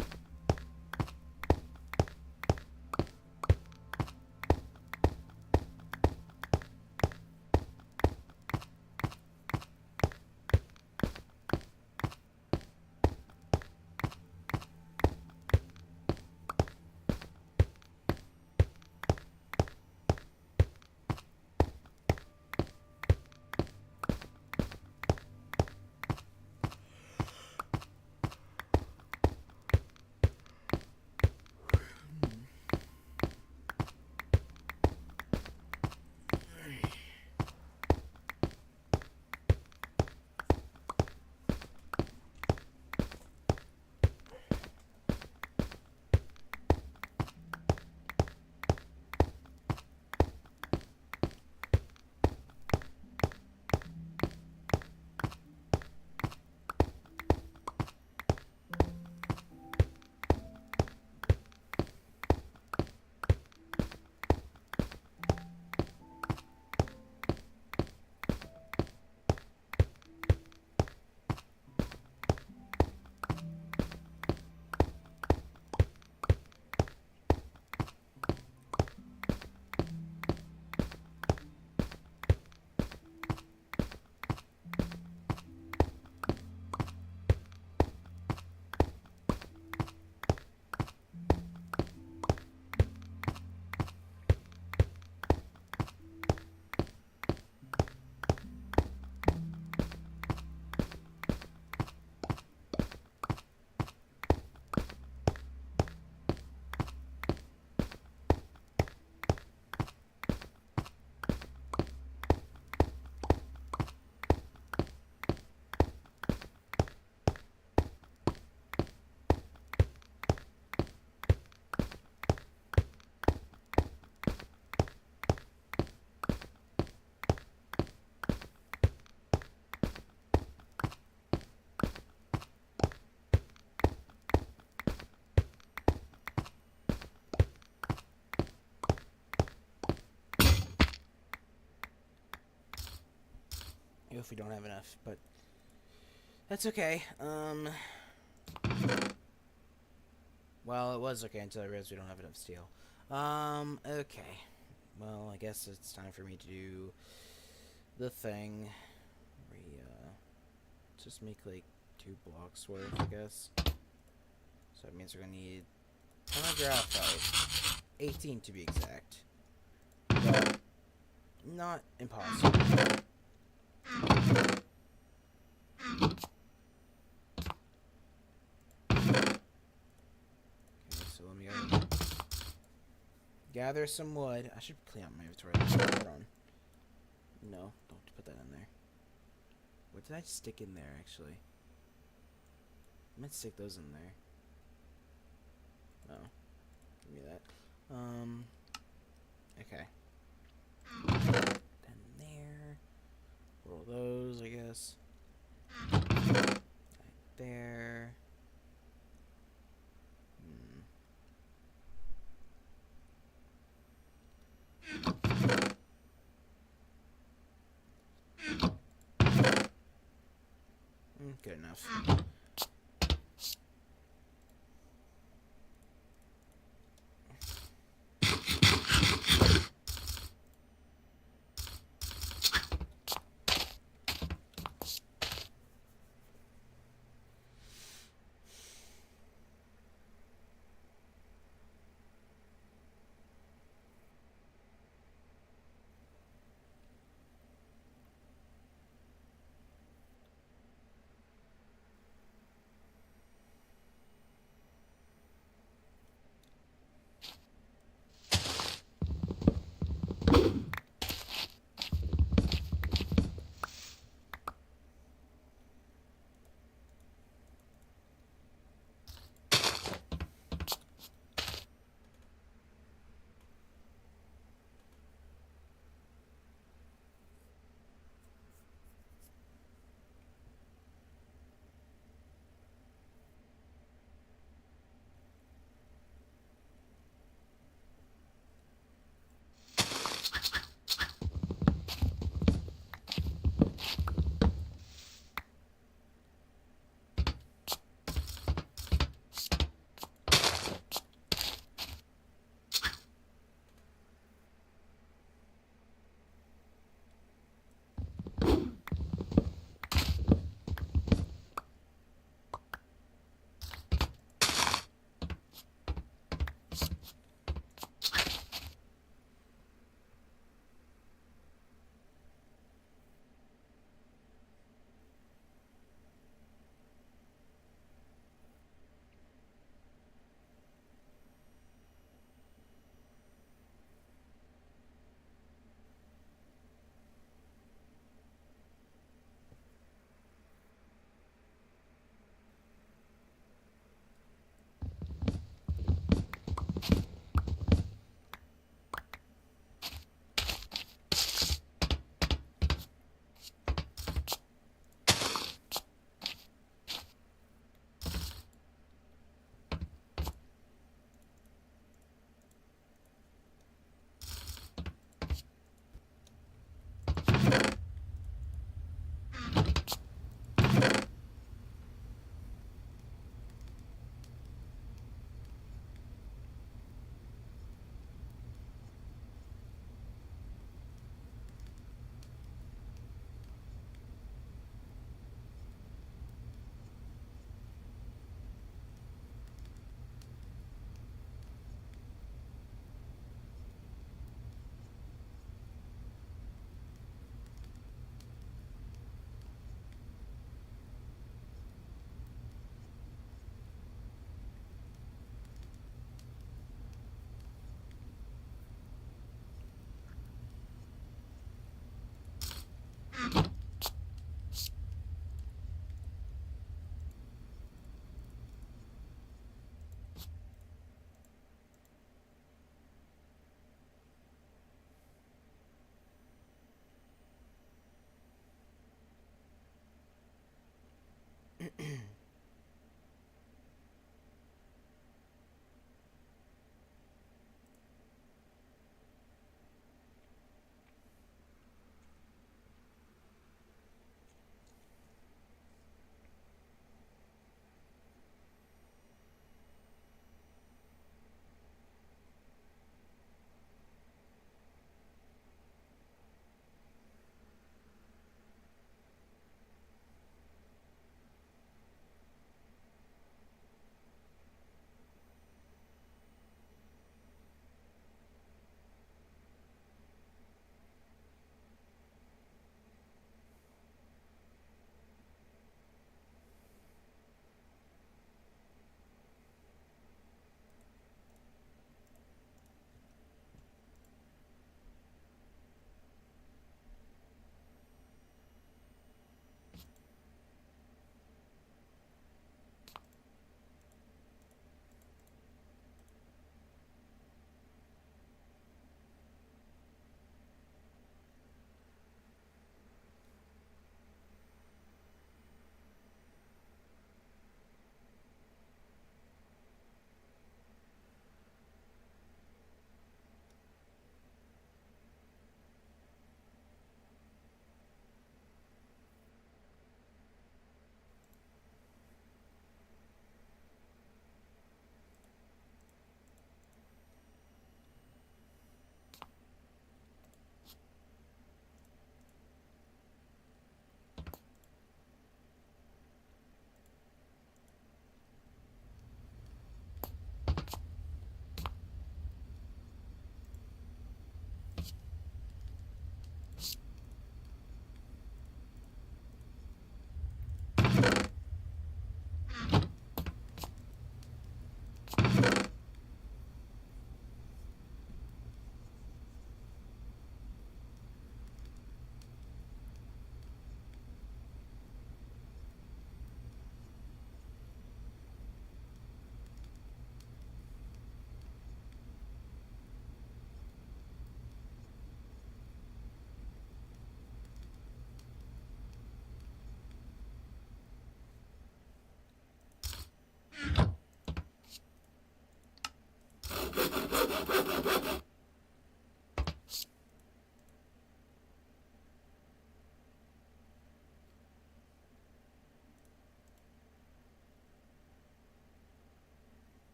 If we don't have enough, but that's okay. Well, it was okay until I realized we don't have enough steel. Okay. Well, I guess it's time for me to do the thing. We, just make, like, 2 blocks worth, I guess. So that means we're gonna need a ton of graphite. 18 to be exact. But not impossible. Gather some wood. I should clean out my inventory. Hold on. No, don't put that in there. What did I stick in there, actually? I might stick those in there. Oh. Give me that. Okay. Then there. Roll those, I guess. Right there. Good enough.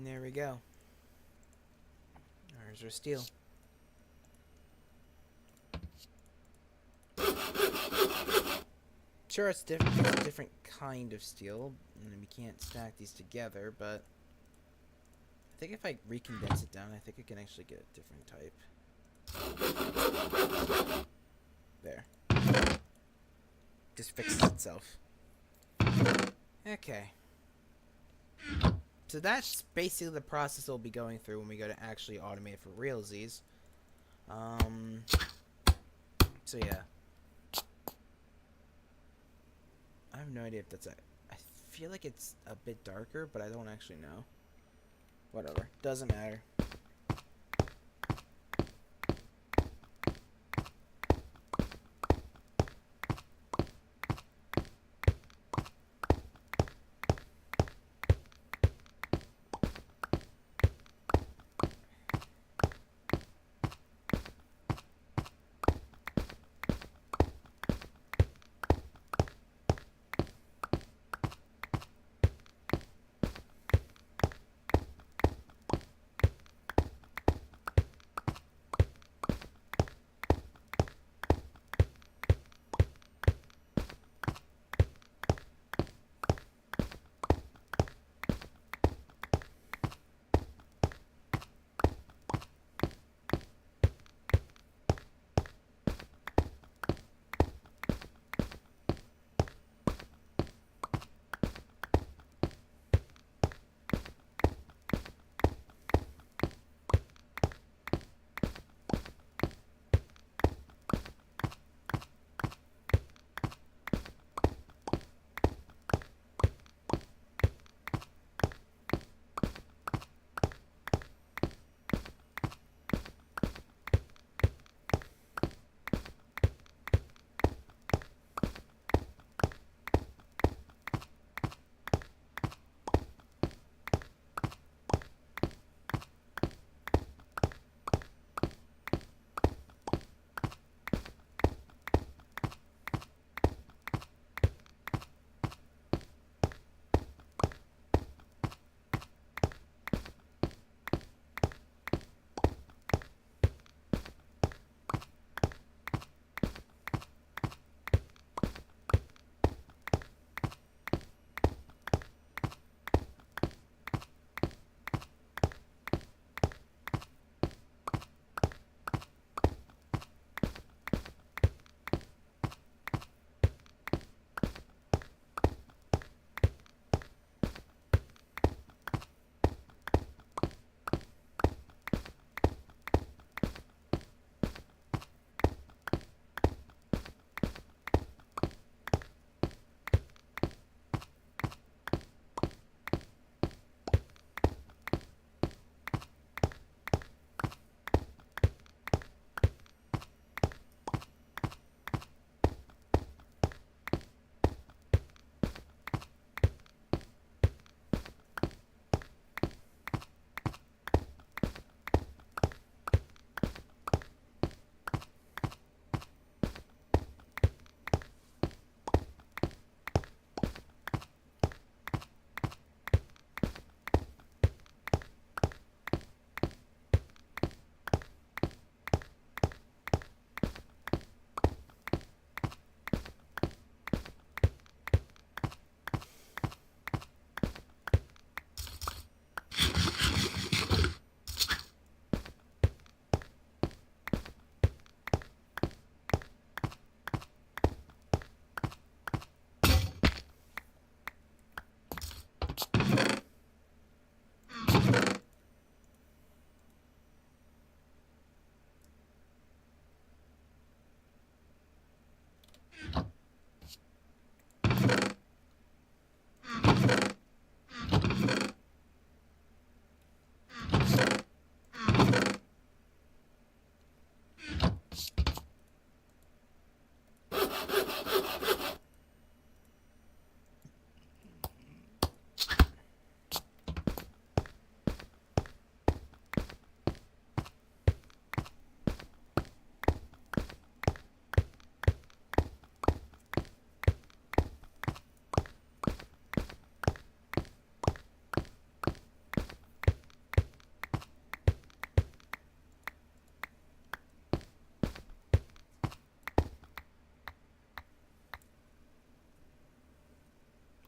There we go. There's our steel. Sure, it's different. It's a different kind of steel, and we can't stack these together. But I think if I recondense it down, I think I can actually get a different type. There. Just fixes itself. Okay. So that's basically the process we'll be going through when we go to actually automate for realsies. So yeah. I have no idea if that's I feel like it's a bit darker, but I don't actually know. Whatever. Doesn't matter.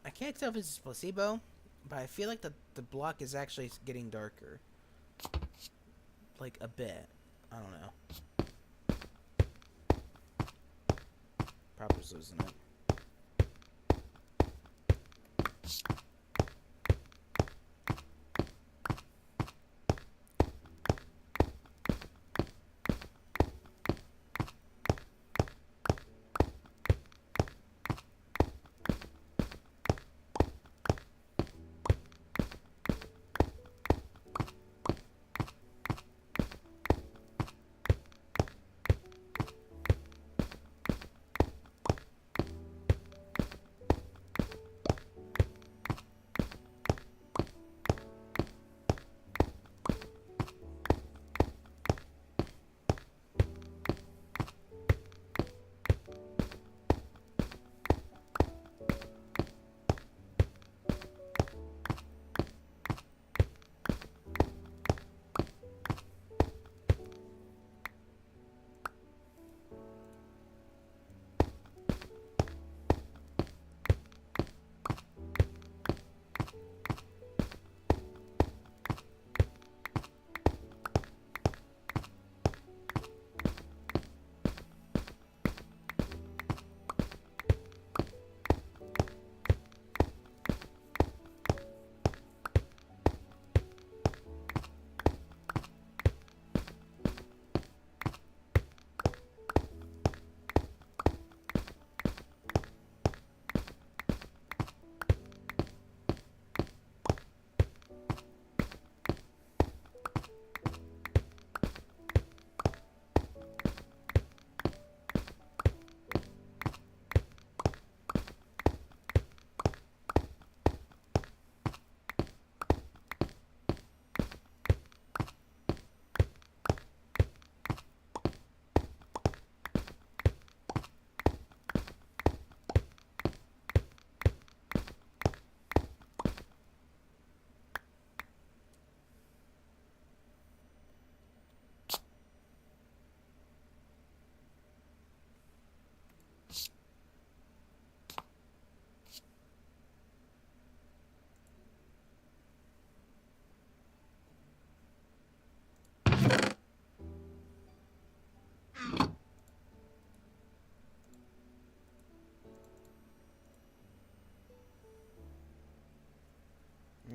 I can't tell if it's placebo, but I feel like the block is actually getting darker. Like a bit. I don't know. Proper's losing it.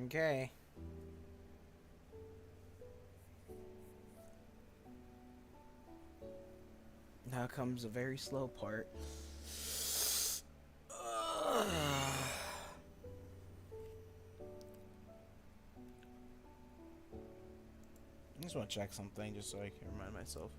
Okay. Now comes a very slow part. I just want to check something just so I can remind myself.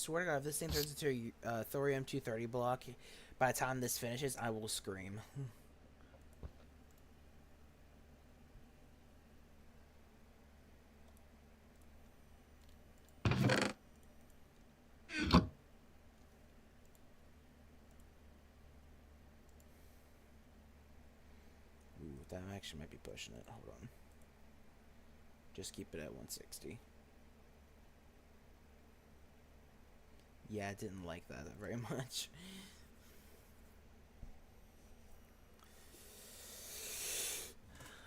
swear to God, if this thing turns into a thorium 230 block, by the time this finishes, I will scream. Ooh, that actually might be pushing it. Hold on. Just keep it at 160. Yeah, I didn't like that very much.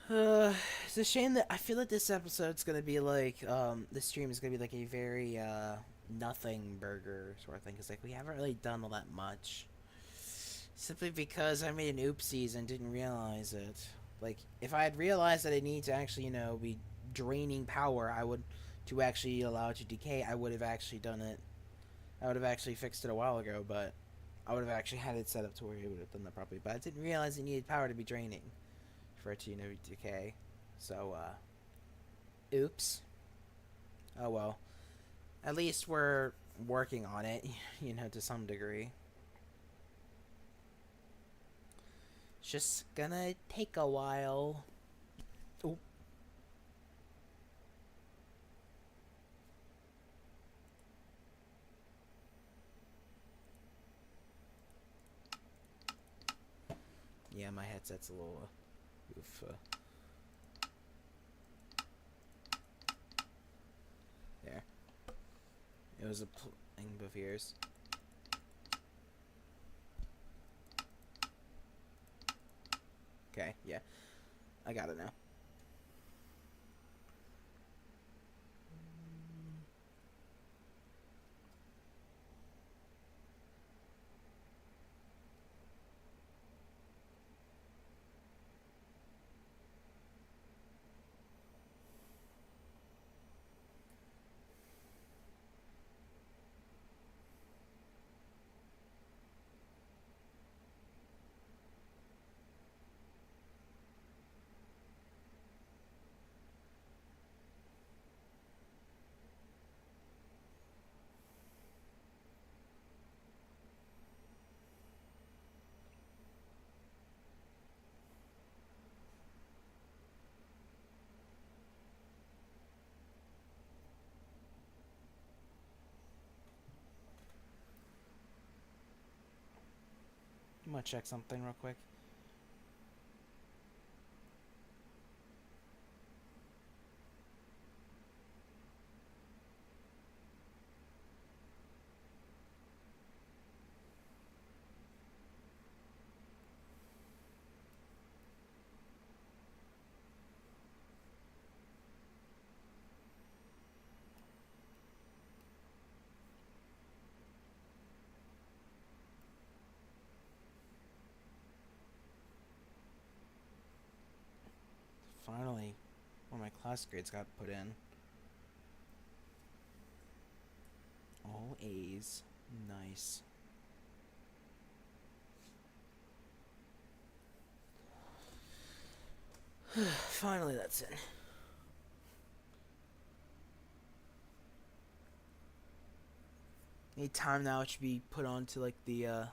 It's a shame that I feel like this episode's gonna be like, this stream is gonna be like a very, nothing burger sort of thing. Cause like, we haven't really done all that much. Simply because I made an oopsies and didn't realize it. Like, if I had realized that I need to actually, be draining power, to actually allow it to decay, I would have actually done it. I would have actually fixed it a while ago, but I would have actually had it set up to where it would have done that properly. But I didn't realize it needed power to be draining for it to, decay. So, oops. Oh well. At least we're working on it, to some degree. It's just gonna take a while. Oh. Yeah, my headset's a little oof. There. It was a thing of ears. Okay, yeah. I got it now. I'm gonna check something real quick. Finally, one of my class grades got put in. All A's. Nice. Finally, that's in. Any time now, it should be put onto like the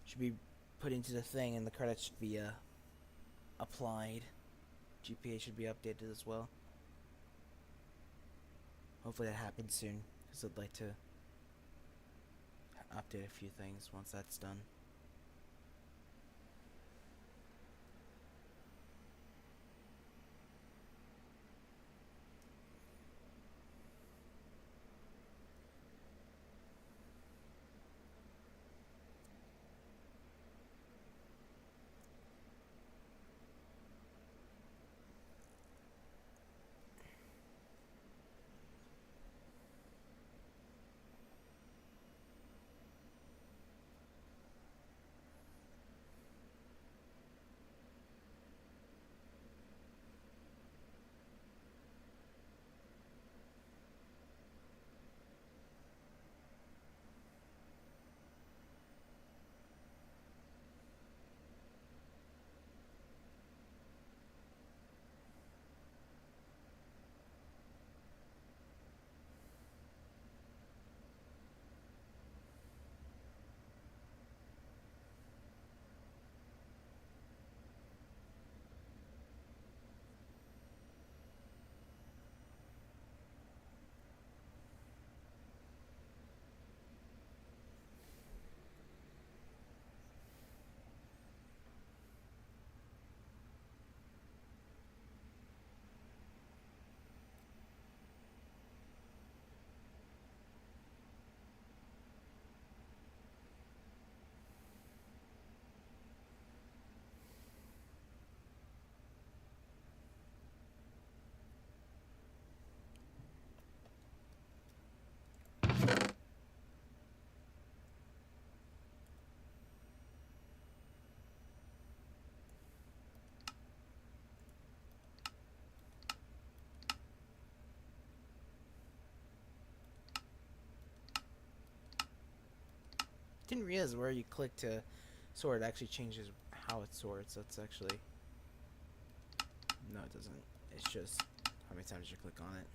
should be put into the thing, and the credits should be applied. GPA should be updated as well. Hopefully that happens soon, because I'd like to update a few things once that's done. Didn't realize where you click to sort actually changes how it sorts. That's actually... No, it doesn't. It's just how many times you click on it.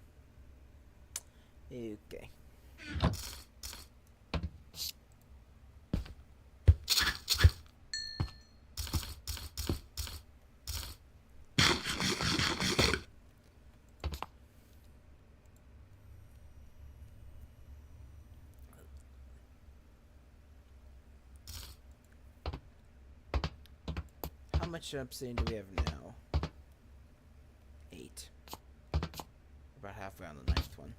Okay. How much obsidian do we have now? 8. About halfway on the 9th one.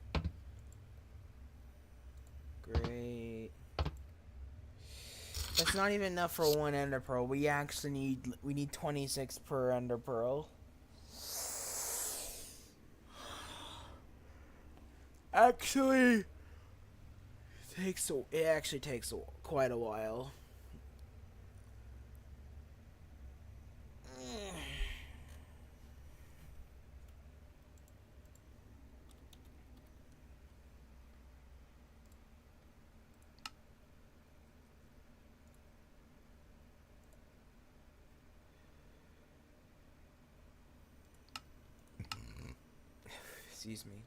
Great. That's not even enough for one ender pearl. We actually need 26 per ender pearl. Actually, it actually takes quite a while. Excuse me.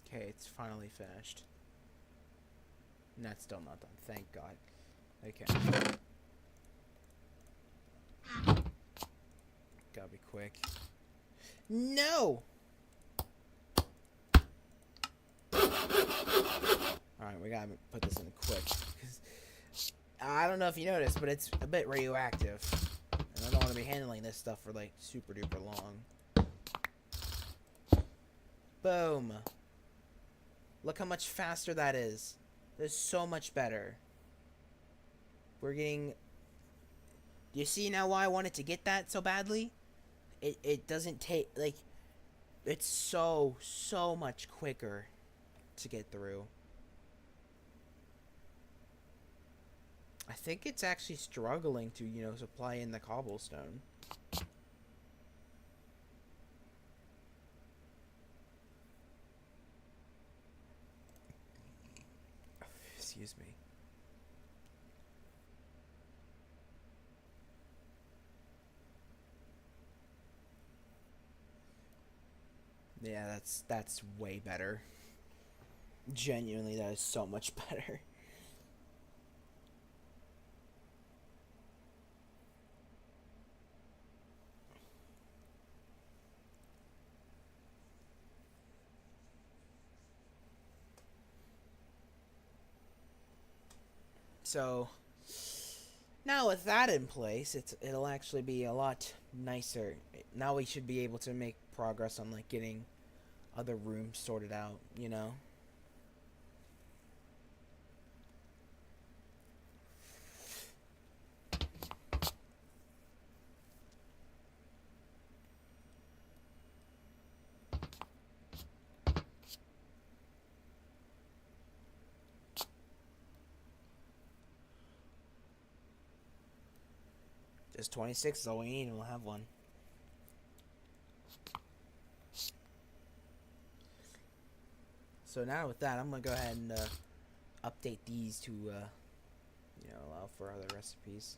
Okay, it's finally finished. And that's still not done. Thank God. Okay. Gotta be quick. No! Alright, we gotta put this in quick. Cause I don't know if you noticed, but it's a bit radioactive. And I don't want to be handling this stuff for like super duper long. Boom. Look how much faster that is. That's so much better. We're getting You see now why I wanted to get that so badly? It doesn't take, like, it's so much quicker to get through. I think it's actually struggling to, supply in the cobblestone. Excuse me. Yeah, that's way better. Genuinely, that is so much better. So now with that in place, it'll actually be a lot nicer. Now we should be able to make progress on like getting other rooms sorted out, Just 26 is all we need and we'll have one. So now with that, I'm going to go ahead and update these to, allow for other recipes.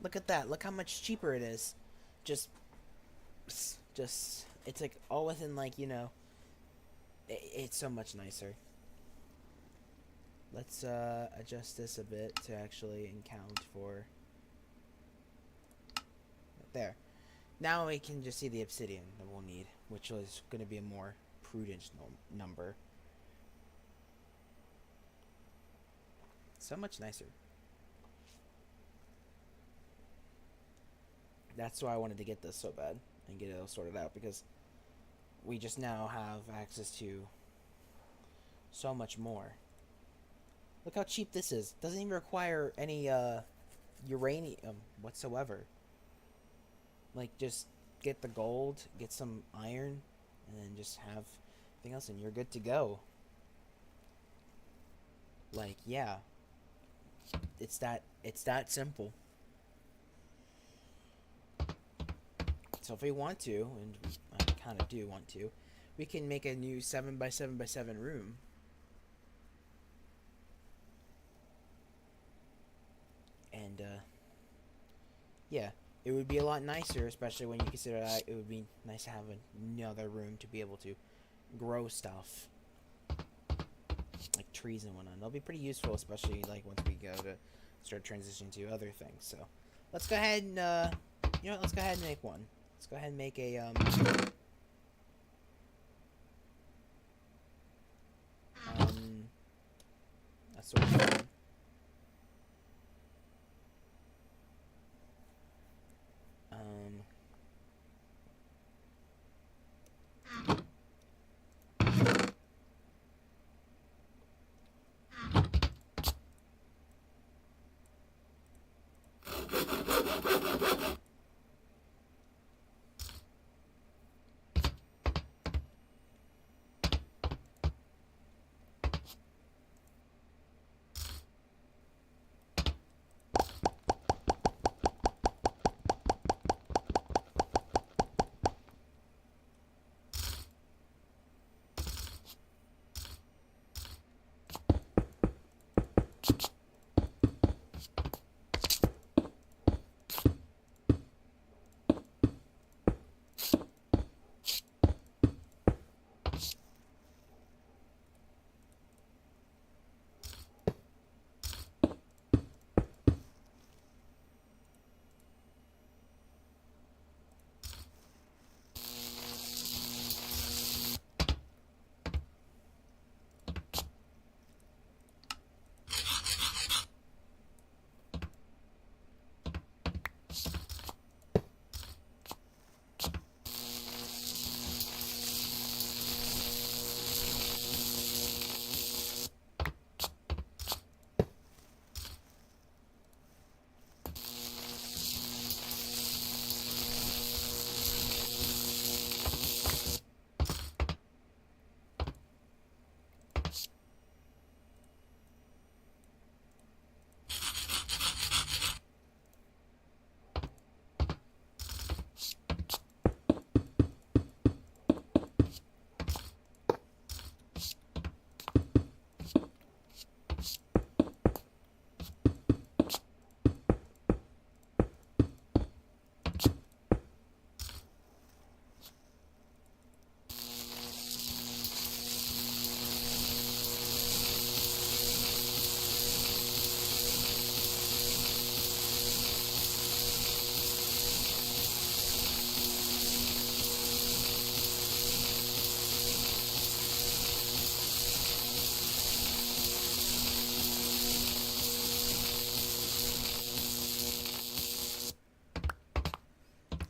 Look at that. Look how much cheaper it is. Just, it's like all within like, it's so much nicer. Let's adjust this a bit to actually account for. There. Now we can just see the obsidian that we'll need, which is going to be a more prudent number. So much nicer. That's why I wanted to get this so bad and get it all sorted out, because we just now have access to so much more. Look how cheap this is. Doesn't even require any uranium whatsoever. Like, just get the gold, get some iron, and then just have everything else and you're good to go. Like, yeah. It's that simple. So if we want to, and I kind of do want to, we can make a new 7x7x7 room. And, yeah, it would be a lot nicer, especially when you consider that it would be nice to have another room to be able to grow stuff. Like trees and whatnot. It'll be pretty useful, especially, like, once we go to start transitioning to other things. So, let's go ahead and, let's go ahead and make one. Let's go ahead and make a, a sort of thing.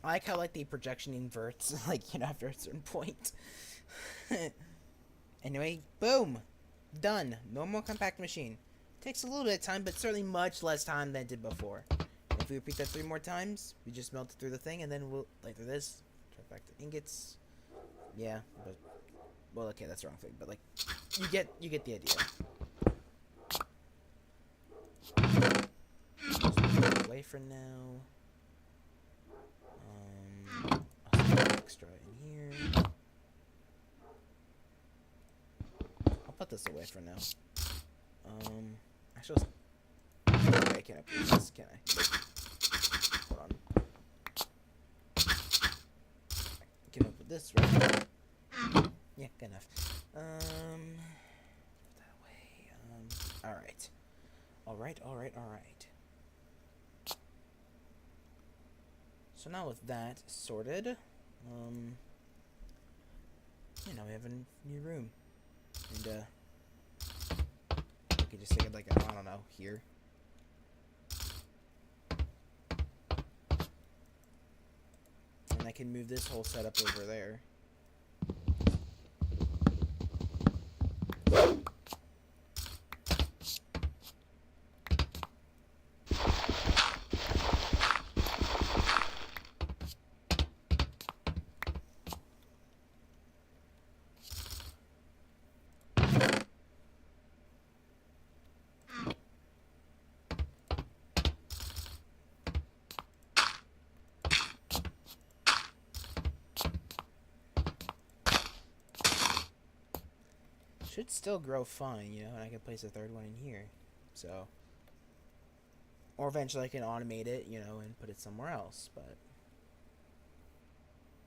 I like how, like, the projection inverts, like, you know, after a certain point. Anyway, boom! Done. No more compact machine. Takes a little bit of time, but certainly much less time than it did before. If we repeat that 3 more times, we just melt it through the thing, and then we'll, like, through this, turn back to ingots. Yeah, but, well, okay, that's the wrong thing, but, like, you get the idea. Just put it away for now. I'll put extra in here. I'll put this away for now. Actually, okay, I can't open this, can I? Hold on. I can open this right now. Yeah, good enough. Put that away. Alright. Alright. So now with that sorted, now we have a new room. And, we could just stick it, like, I don't know, here. And I can move this whole setup over there. Should still grow fine, you know, and I can place a third one in here. So, or eventually I can automate it, you know, and put it somewhere else, but,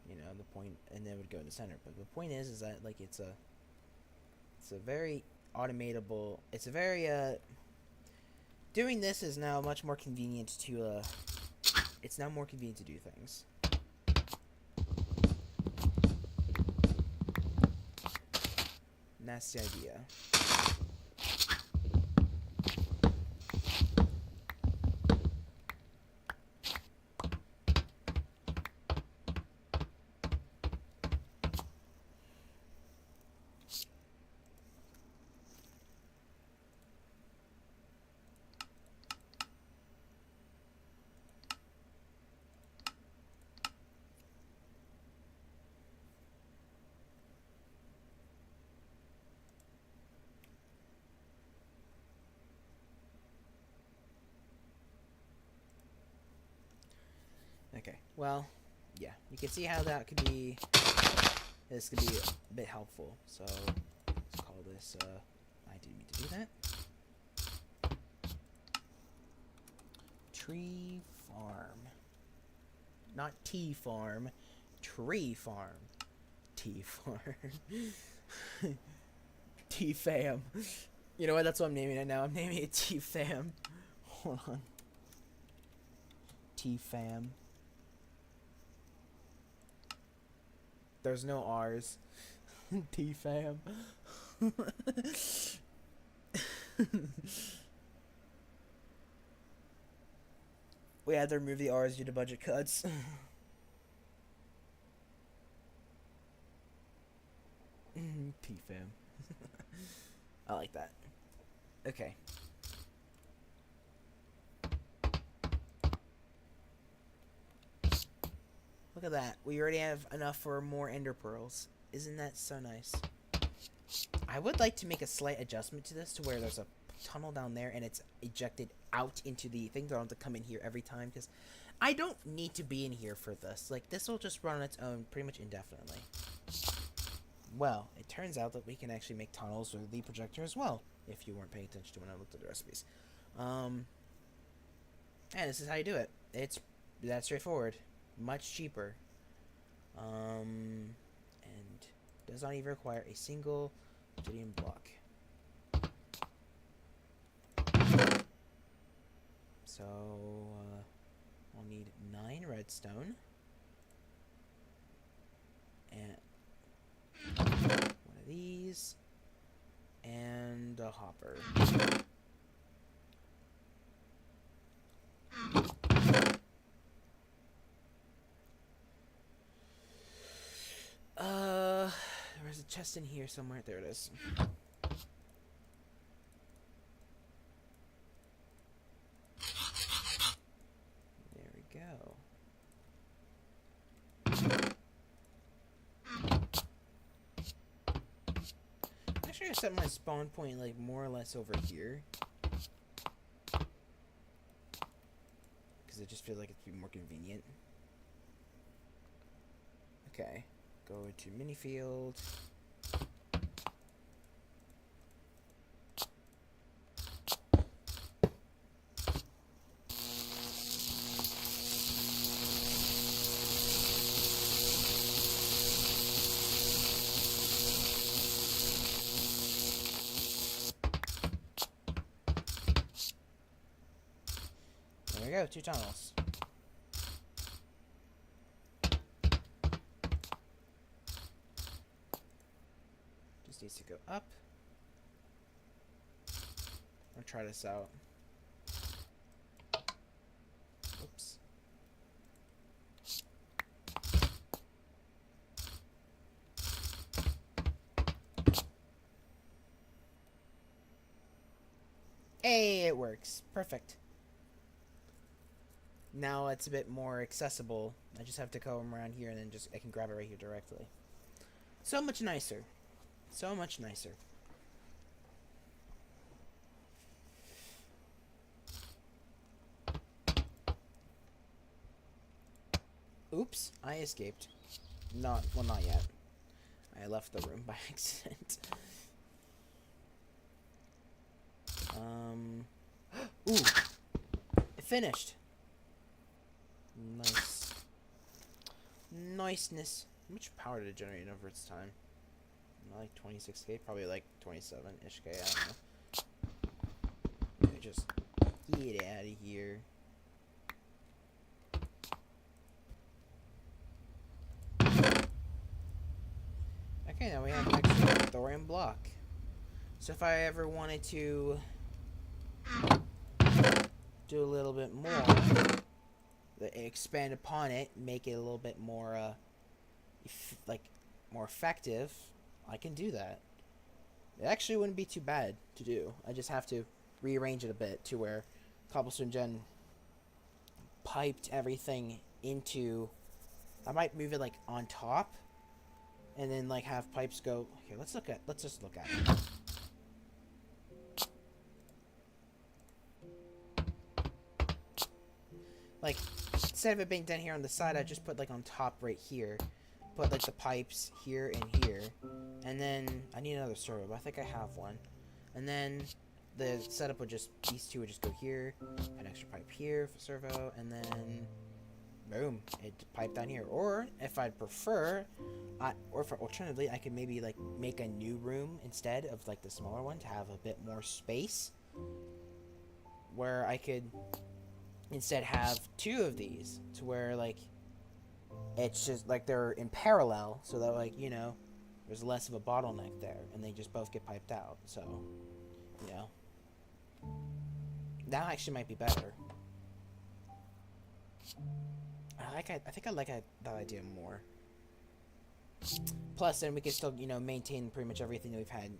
you know, the point, and then it would go in the center. But the point is that, like, it's a very automatable, it's a very, doing this is now much more convenient to, it's now more convenient to do things. And that's the idea. Okay, well, yeah, you can see how that could be, this could be a bit helpful. So, let's call this, I didn't mean to do that. Tree farm. Not tea farm, tree farm. Tea farm. Tea fam. You know what, that's what I'm naming it now. I'm naming it tea fam. Hold on. Tea fam. There's no R's. T-fam. We had to remove the R's due to budget cuts. T-fam. I like that. Okay. Look at that. We already have enough for more ender pearls. Isn't that so nice? I would like to make a slight adjustment to this to where there's a tunnel down there and it's ejected out into the thing. I don't have to come in here every time because I don't need to be in here for this. Like, this will just run on its own pretty much indefinitely. Well, it turns out that we can actually make tunnels with the projector as well, if you weren't paying attention to when I looked at the recipes. And this is how you do it. It's that straightforward. Much cheaper, and does not even require a single obsidian block. So we'll need 9 redstone and one of these and a hopper. chest in here somewhere. There it is. There we go. Actually, I set my spawn point like more or less over here. Because it just feels like it'd be more convenient. Okay. Go to mini field. There we go, 2 tunnels. Just needs to go up. I'll try this out. Oops. Hey, it works. Perfect. Now it's a bit more accessible. I just have to come around here and then I can grab it right here directly. So much nicer. So much nicer. Oops, I escaped. Not yet. I left the room by accident. Ooh! It finished! Nice. Niceness. How much power did it generate over its time? Like 26k? Probably like 27-ish k, I don't know. Let me just get out of here. Okay, now we have an extra thorium block. So if I ever wanted to do a little bit more, expand upon it, make it a little bit more, more effective, I can do that. It actually wouldn't be too bad to do. I just have to rearrange it a bit to where Cobblestone Gen piped everything into... I might move it like on top, and then like have pipes go... Here, let's just look at it. Like, instead of it being down here on the side, I just put like on top right here. Put like the pipes here and here. And then, I need another servo, but I think I have one. And then, the setup would just, these two would just go here. An extra pipe here for servo, and then... Boom, it piped down here. Or, if I'd prefer, alternatively, I could maybe like make a new room instead of like the smaller one to have a bit more space. Where I could instead have 2 of these to where like it's just like they're in parallel, so that like, you know, there's less of a bottleneck there and they just both get piped out. So, you know, that actually might be better. I think I like that idea more. Plus, then we can still, you know, maintain pretty much everything that we've had.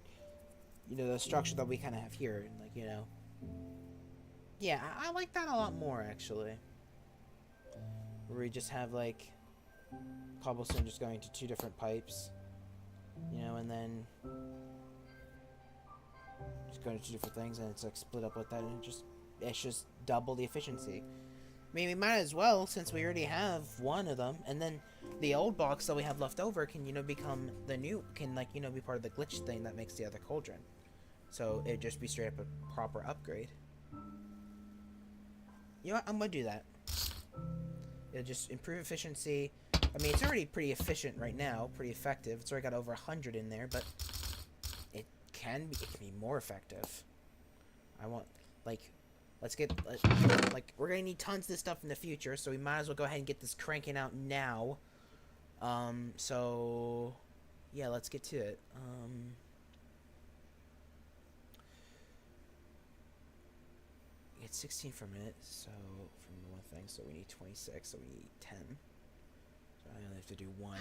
You know, the structure that we kind of have here, and like, you know. Yeah, I like that a lot more, actually. Where we just have, like, cobblestone just going to 2 different pipes. You know, and then just going to 2 different things, and it's, like, split up like that, and it's just double the efficiency. I mean, we might as well, since we already have 1 of them, and then the old box that we have left over can, you know, become the new, can, like, you know, be part of the glitch thing that makes the other cauldron. So, it'd just be straight up a proper upgrade. You know what? I'm gonna do that. It'll just improve efficiency. I mean, it's already pretty efficient right now, pretty effective. It's already got over 100 in there, but it can be more effective. I want, like, like, we're gonna need tons of this stuff in the future, so we might as well go ahead and get this cranking out now. So, yeah, let's get to it. We get 16 from it, so, from the one thing, so we need 26, so we need 10. So I only have to do 1.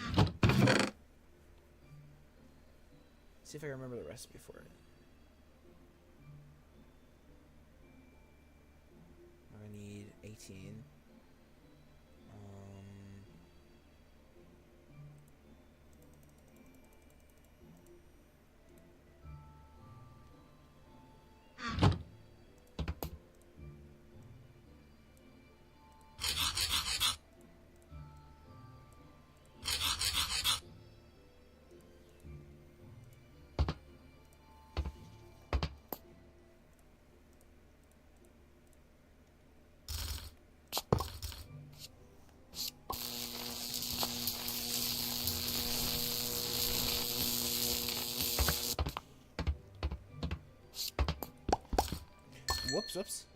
See if I remember the recipe for it. I'm gonna need 18. Whoops.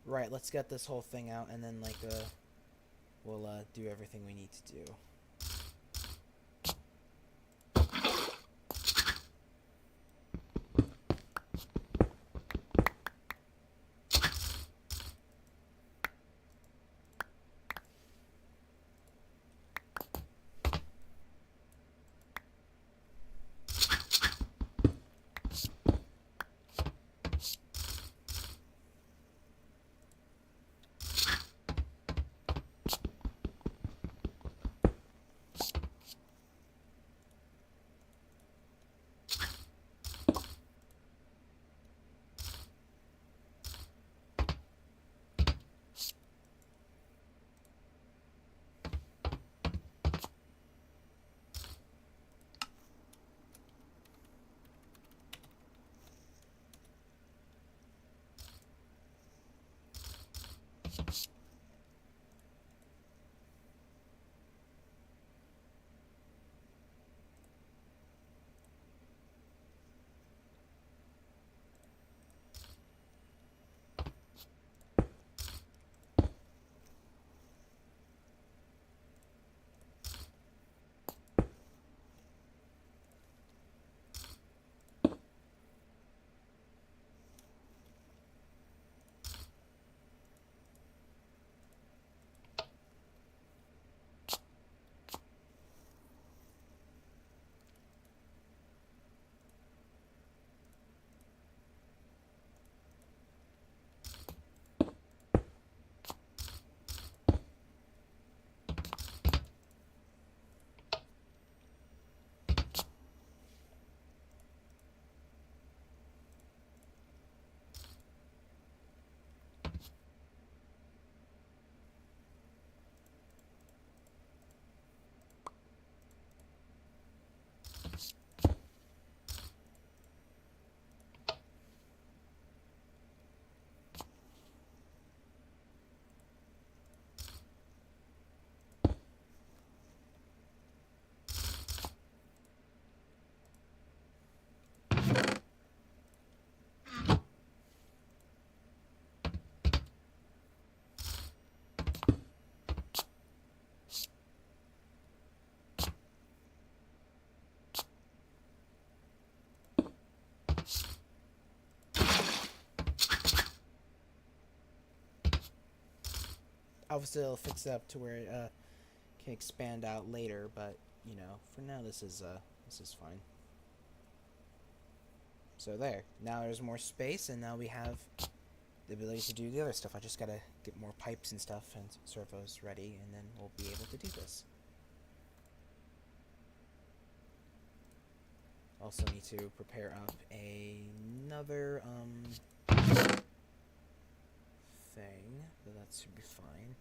Right, let's get this whole thing out, and then, like, we'll, do everything we need to do. Obviously, it'll fix it up to where it can expand out later, but you know, for now, this is fine. So there. Now there's more space, and now we have the ability to do the other stuff. I just gotta get more pipes and stuff and servos ready, and then we'll be able to do this. Also need to prepare up another thing, but that should be fine.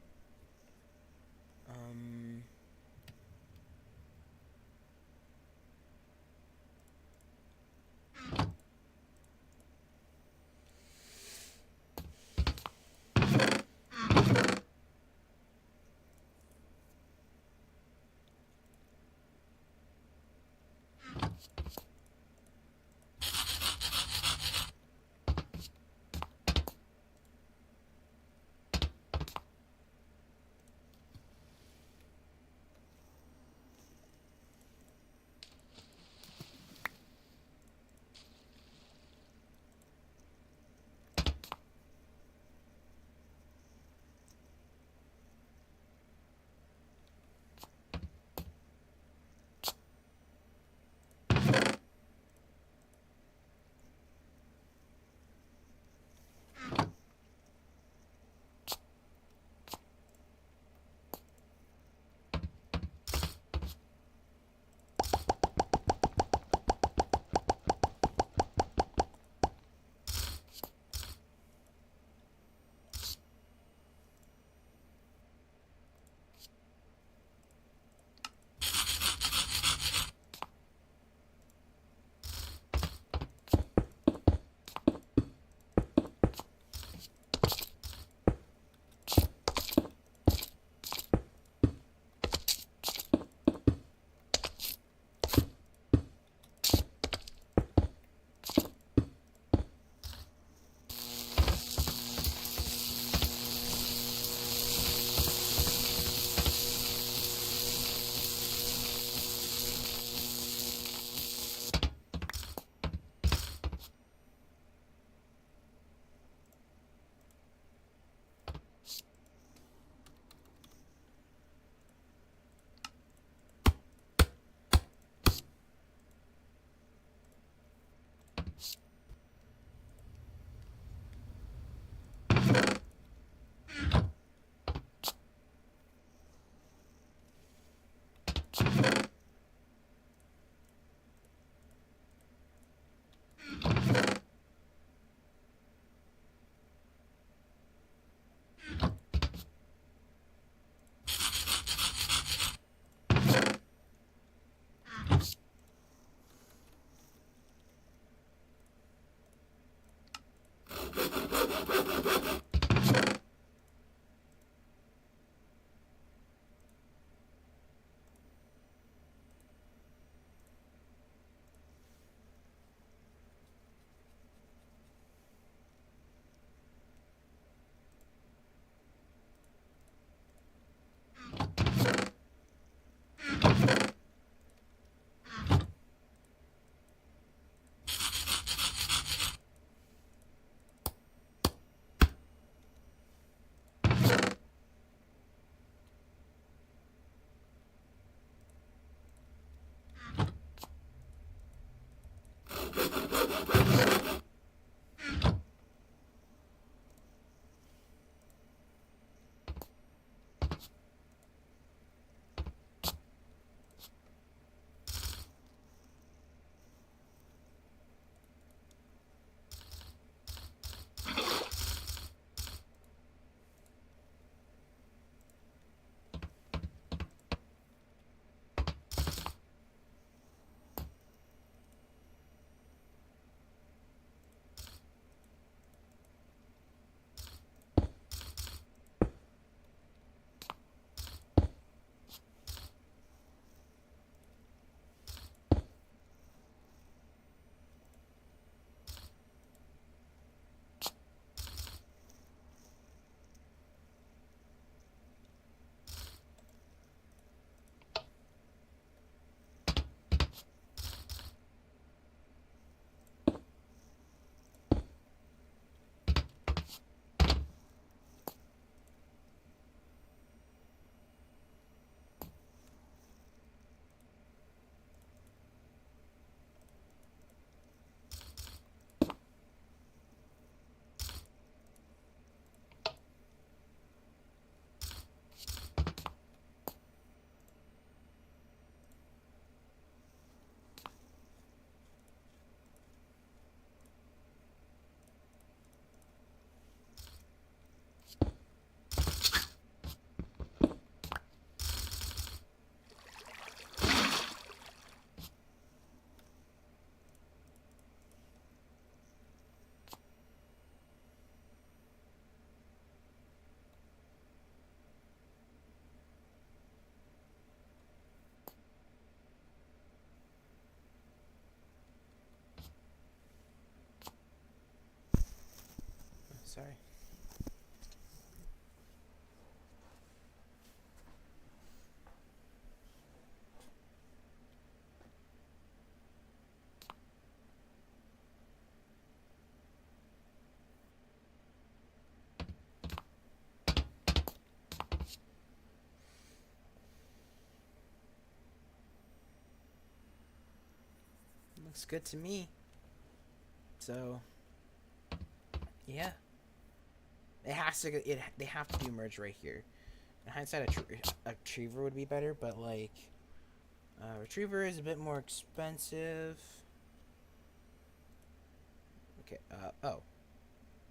sorry. Looks good to me. So, yeah. It has to. They have to do merge right here. In hindsight, a retriever would be better, but like, retriever is a bit more expensive. Okay. Oh,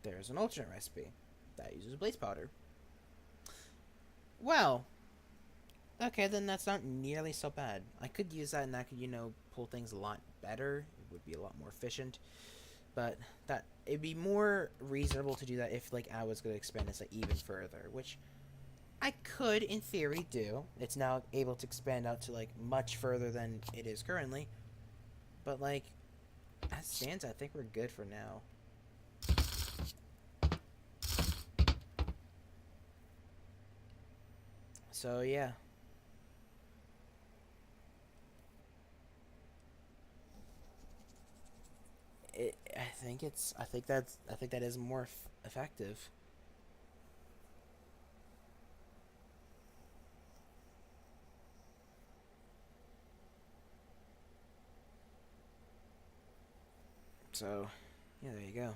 there's an alternate recipe that uses blaze powder. Well, okay, then that's not nearly so bad. I could use that, and that could, pull things a lot better. It would be a lot more efficient. But that it'd be more reasonable to do that if like I was gonna expand this like even further, which I could in theory do. It's now able to expand out to like much further than it is currently. But like as it stands, I think we're good for now. So yeah. I think that is more effective. So, yeah, there you go.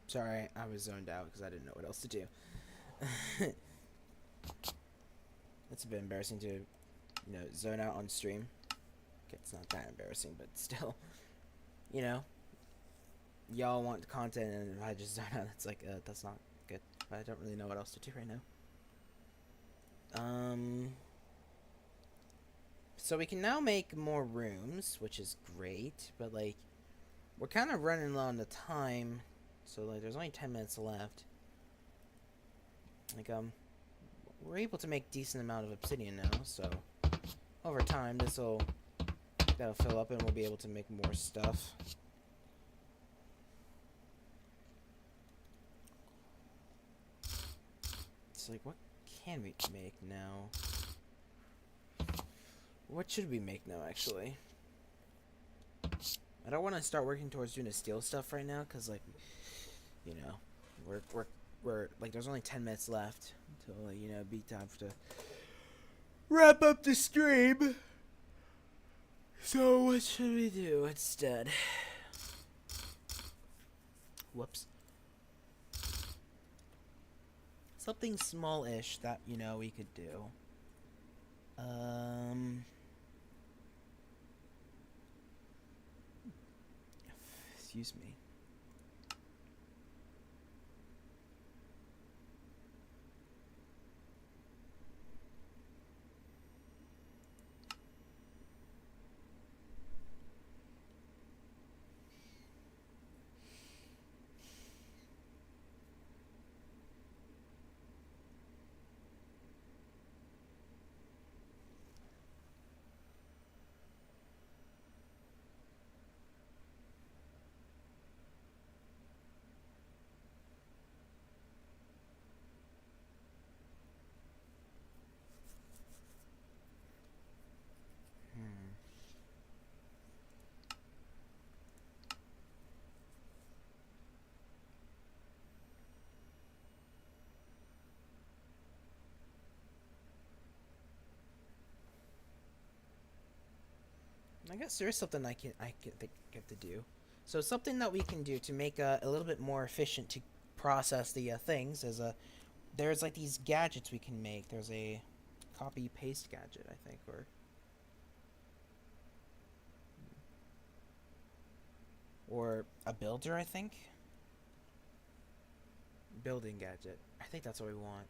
Sorry, I was zoned out because I didn't know what else to do. It's a bit embarrassing to, zone out on stream. Okay, it's not that embarrassing, but still, you know, y'all want content, and if I just zone out, it's like, that's not good. But I don't really know what else to do right now. So we can now make more rooms, which is great, but like, we're kind of running low on the time, so like, there's only 10 minutes left. Like, we're able to make decent amount of obsidian now, so over time that'll fill up and we'll be able to make more stuff. It's like, what can we make now? What should we make now, actually? I don't want to start working towards doing the steel stuff right now, because, like, you know, we're like, there's only 10 minutes left until, like, you know, be time to wrap up the stream. So what should we do instead? Whoops. Something small-ish that, you know, we could do. Excuse me. I guess there is something I can think of to do. So something that we can do to make a little bit more efficient to process the things is there's like these gadgets we can make. There's a copy paste gadget, I think, or a builder, I think. Building gadget. I think that's what we want.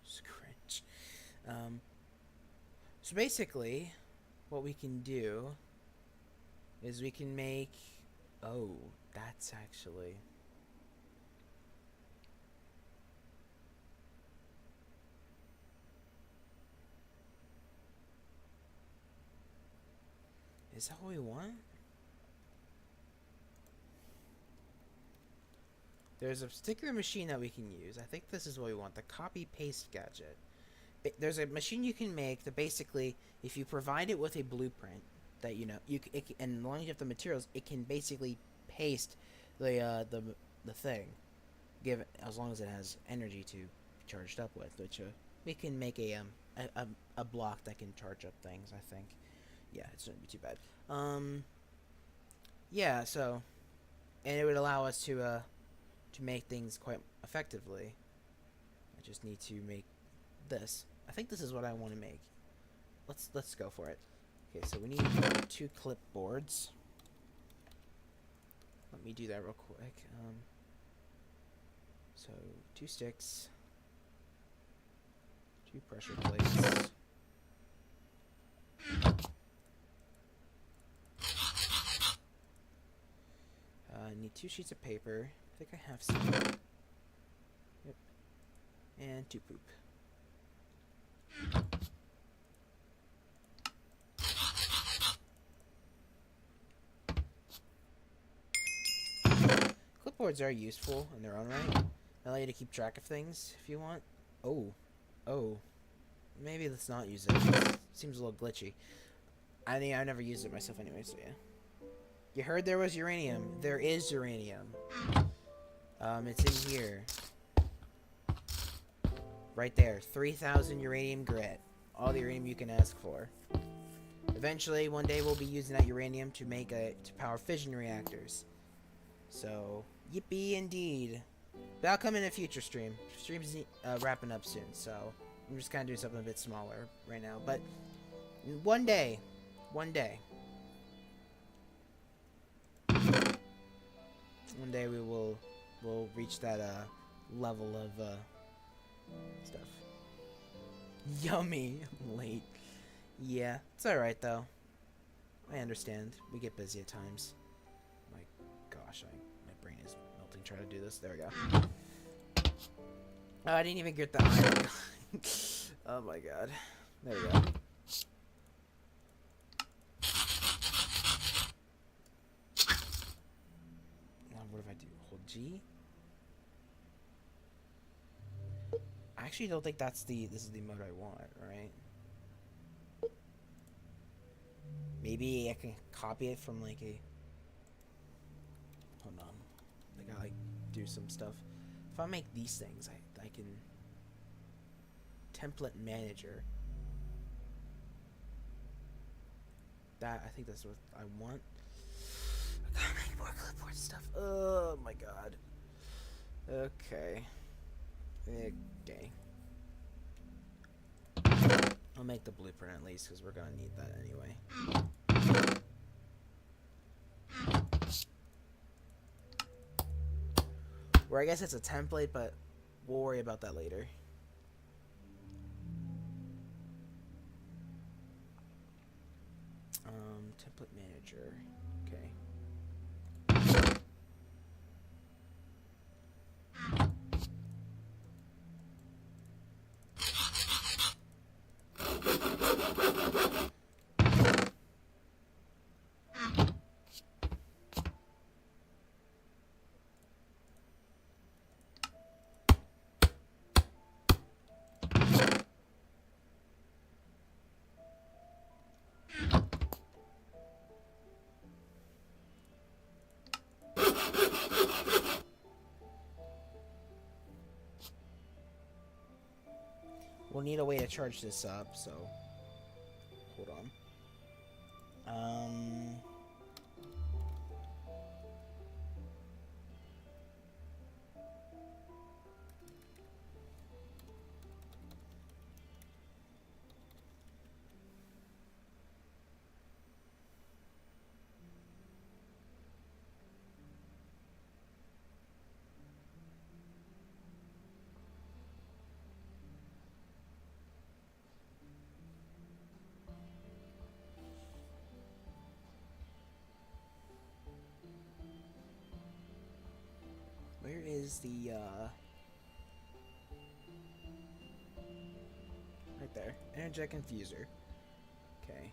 Scratch. So basically, what we can do is we can make. Oh, that's actually. Is that what we want? There's a particular machine that we can use. I think this is what we want. The copy paste gadget. There's a machine you can make that basically, if you provide it with a blueprint, that you know and as long as you have the materials, it can basically paste the thing, give it as long as it has energy to be charged up with. Which we can make a block that can charge up things. I think, yeah, it shouldn't be too bad. Yeah. So, and it would allow us to make things quite effectively. I just need to make this. I think this is what I want to make. Let's go for it. Okay, so we need 2 clipboards. Let me do that real quick. So 2 sticks, 2 pressure plates. I need 2 sheets of paper. I think I have some. Yep. And 2 poop. Clipboards are useful in their own right. They allow you to keep track of things if you want. Oh. Maybe let's not use it. It seems a little glitchy. I mean, I've never used it myself anyway, so yeah. You heard there was uranium. There is uranium. It's in here. Right there. 3,000 uranium grit. All the uranium you can ask for. Eventually, one day we'll be using that uranium to power fission reactors. So, yippee indeed. That'll come in a future stream. Stream's wrapping up soon, so I'm just kind of doing something a bit smaller right now. But one day. One day we'll reach that level of stuff. Yummy. I'm late. Yeah, it's alright though. I understand. We get busy at times. My gosh, my brain is melting trying to do this. There we go. Oh, I didn't even get the iron. Oh my god. There we go. Now what if I do? Hold G? I actually don't think this is the mode I want, right? Maybe I can copy it from like a... Hold on. I gotta like do some stuff. If I make these things, I can... Template manager. I think that's what I want. I gotta make more clipboard stuff. Oh my god. Okay. Okay. I'll make the blueprint at least, because we're gonna need that anyway. Or I guess it's a template, but we'll worry about that later. Template manager. Okay. We'll need a way to charge this up, so hold on. Where is the, right there. Energetic infuser. Okay.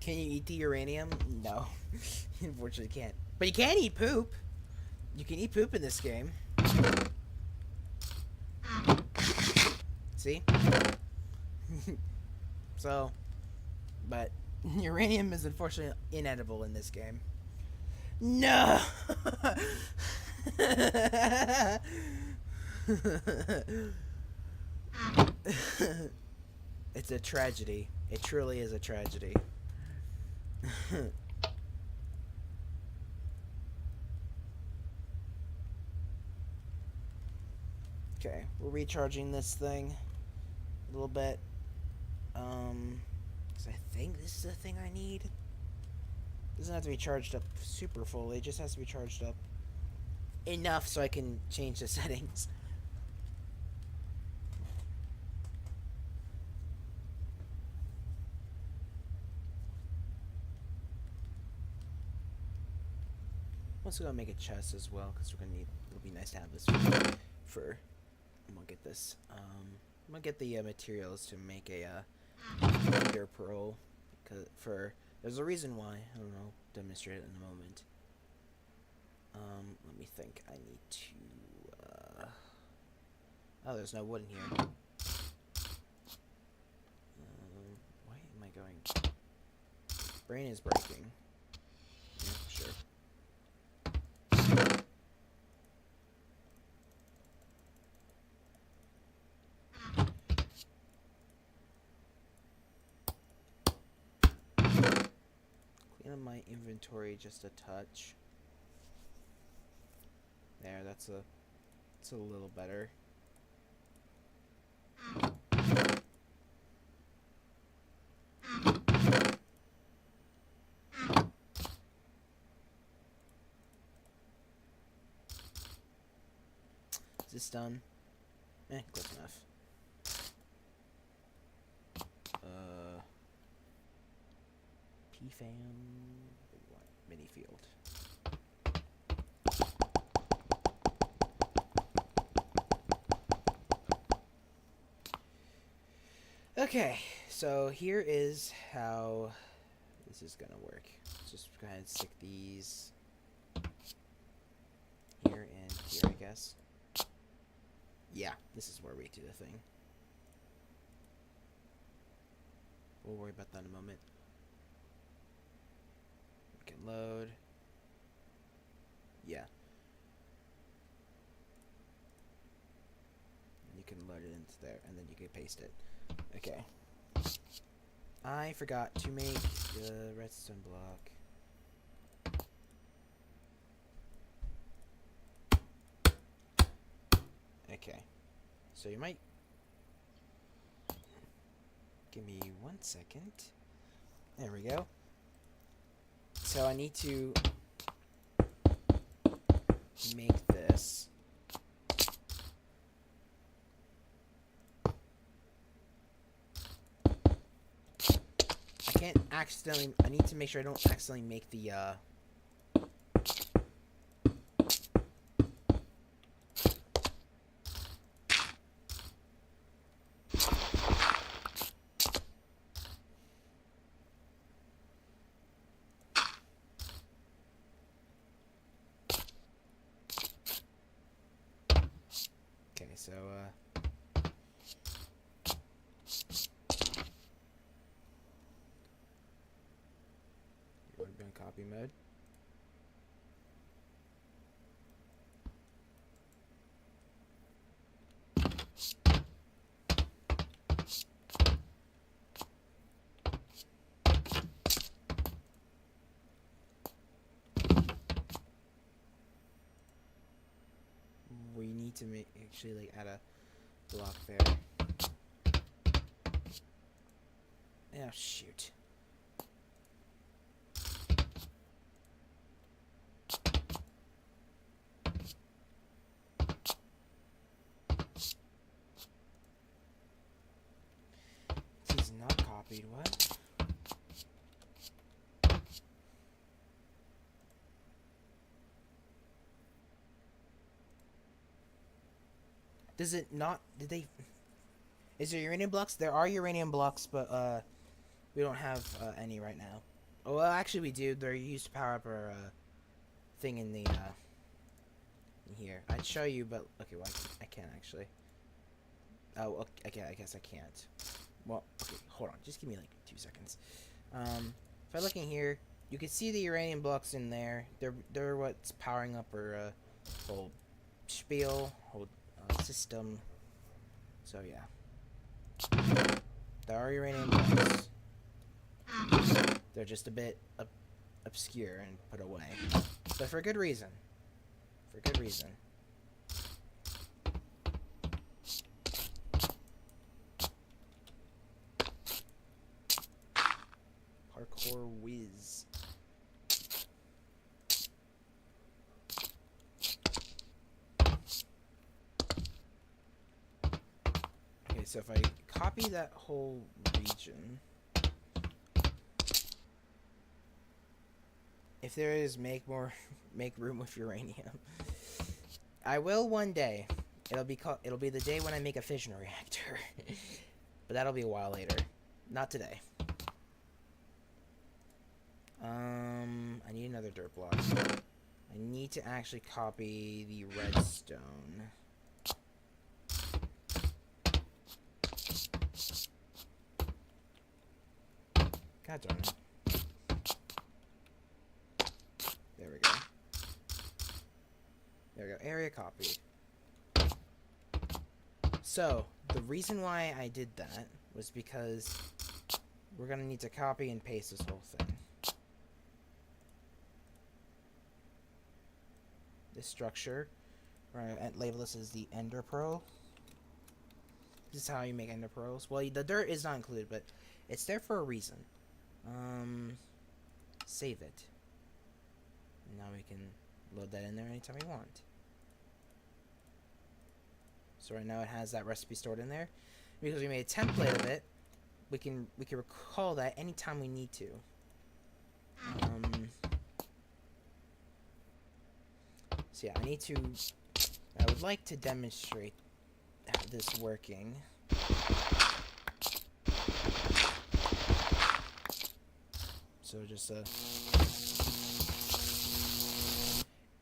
Can you eat the uranium? No. Unfortunately can't. But you can eat poop. You can eat poop in this game. See? So, but uranium is unfortunately inedible in this game. No! It's a tragedy. It truly is a tragedy. Okay, we're recharging this thing a little bit. Because I think this is the thing I need. It doesn't have to be charged up super fully, it just has to be charged up enough so I can change the settings. I'm also gonna make a chest as well, because we're gonna need. It'll be nice to have this for. I'm gonna get this. I'm gonna get the materials to make a Ender pearl, because there's a reason why. I don't know. Demonstrate it in a moment. Let me think. I need to. Oh, there's no wood in here. Why am I going? Brain is breaking. Yeah, sure. Clean up my inventory just a touch. There, it's a little better. Is this done? Close enough. PFAM mini field. Okay, so here is how this is gonna work. Let's just go ahead and stick these here and here, I guess. Yeah, this is where we do the thing. We'll worry about that in a moment. We can load. Yeah. And you can load it into there, and then you can paste it. Okay. I forgot to make the redstone block. Okay. So you might... Give me 1 second. There we go. So I need to make this. I can't accidentally... I need to make sure I don't accidentally make the, Okay, so, you want to be in copy mode? We need to actually like add a block there. Oh shoot. This is not copied, what? Does it not... Did they... Is there uranium blocks? There are uranium blocks, but, we don't have, any right now. Oh, well, actually we do. They're used to power up our, thing in the, in here. I'd show you, but... Okay, well, I can't, actually. Oh, okay, I guess I can't. Well, okay, hold on. Just give me, like, 2 seconds. If I look in here, you can see the uranium blocks in there. They're what's powering up our, whole spiel, whole... system. So yeah, there are uranium blocks. They're just a bit obscure and put away, but for good reason. For good reason. Parkour whiz. So if I copy that whole region, if there is make room with uranium, I will one day. It'll be the day when I make a fission reactor, but that'll be a while later. Not today. I need another dirt block. I need to actually copy the redstone. God darn it. There we go. There we go. Area copied. So, the reason why I did that was because we're going to need to copy and paste this whole thing. This structure, right, label this as the ender pearl. This is how you make ender pearls. Well, the dirt is not included, but it's there for a reason. Save it. Now we can load that in there anytime we want. So right now it has that recipe stored in there. Because we made a template of it, we can recall that anytime we need to. So yeah, I would like to demonstrate this working. So just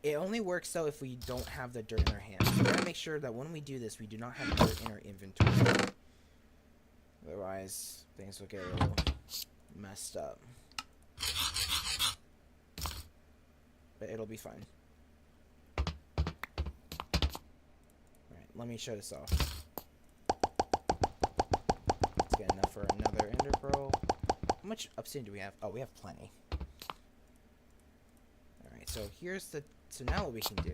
it only works though if we don't have the dirt in our hands. So we gotta make sure that when we do this, we do not have dirt in our inventory. Otherwise, things will get a little messed up. But it'll be fine. Alright, let me show this off. Let's get enough for another ender pearl. How much obsidian do we have? Oh, we have plenty. Alright, so here's the... So now what we can do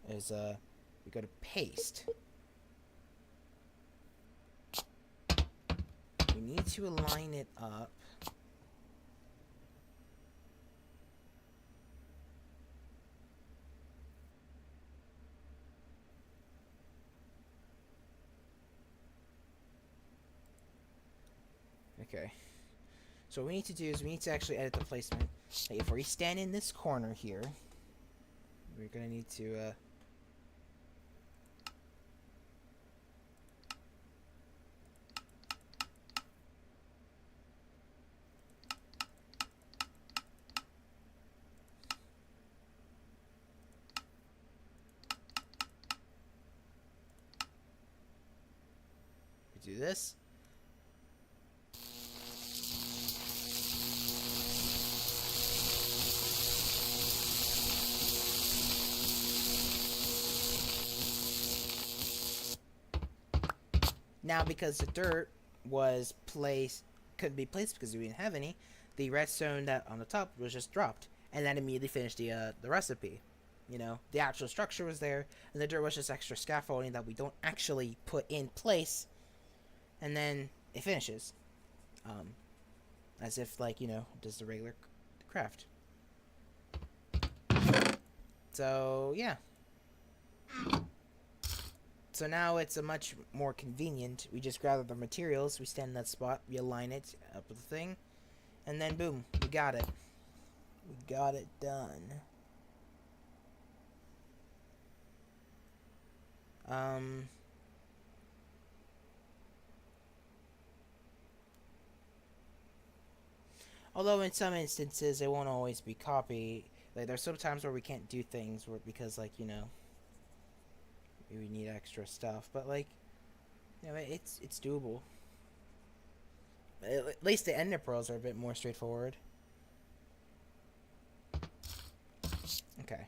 is, we go to paste. We need to align it up. Okay. So what we need to do is we need to actually edit the placement. Like if we stand in this corner here, we're gonna need to do this. Now, because the dirt was couldn't be placed because we didn't have any, the redstone that on the top was just dropped, and that immediately finished the recipe. You know, the actual structure was there, and the dirt was just extra scaffolding that we don't actually put in place, and then it finishes, as if like, you know, does the regular craft. So yeah. So now it's a much more convenient. We just gather the materials, we stand in that spot, we align it up with the thing, and then boom, we got it. We got it done. Although in some instances it won't always be copy. Like there's some times where we can't do things because, like, you know, we need extra stuff, but like, you know, it's doable. At least the ender pearls are a bit more straightforward. Okay.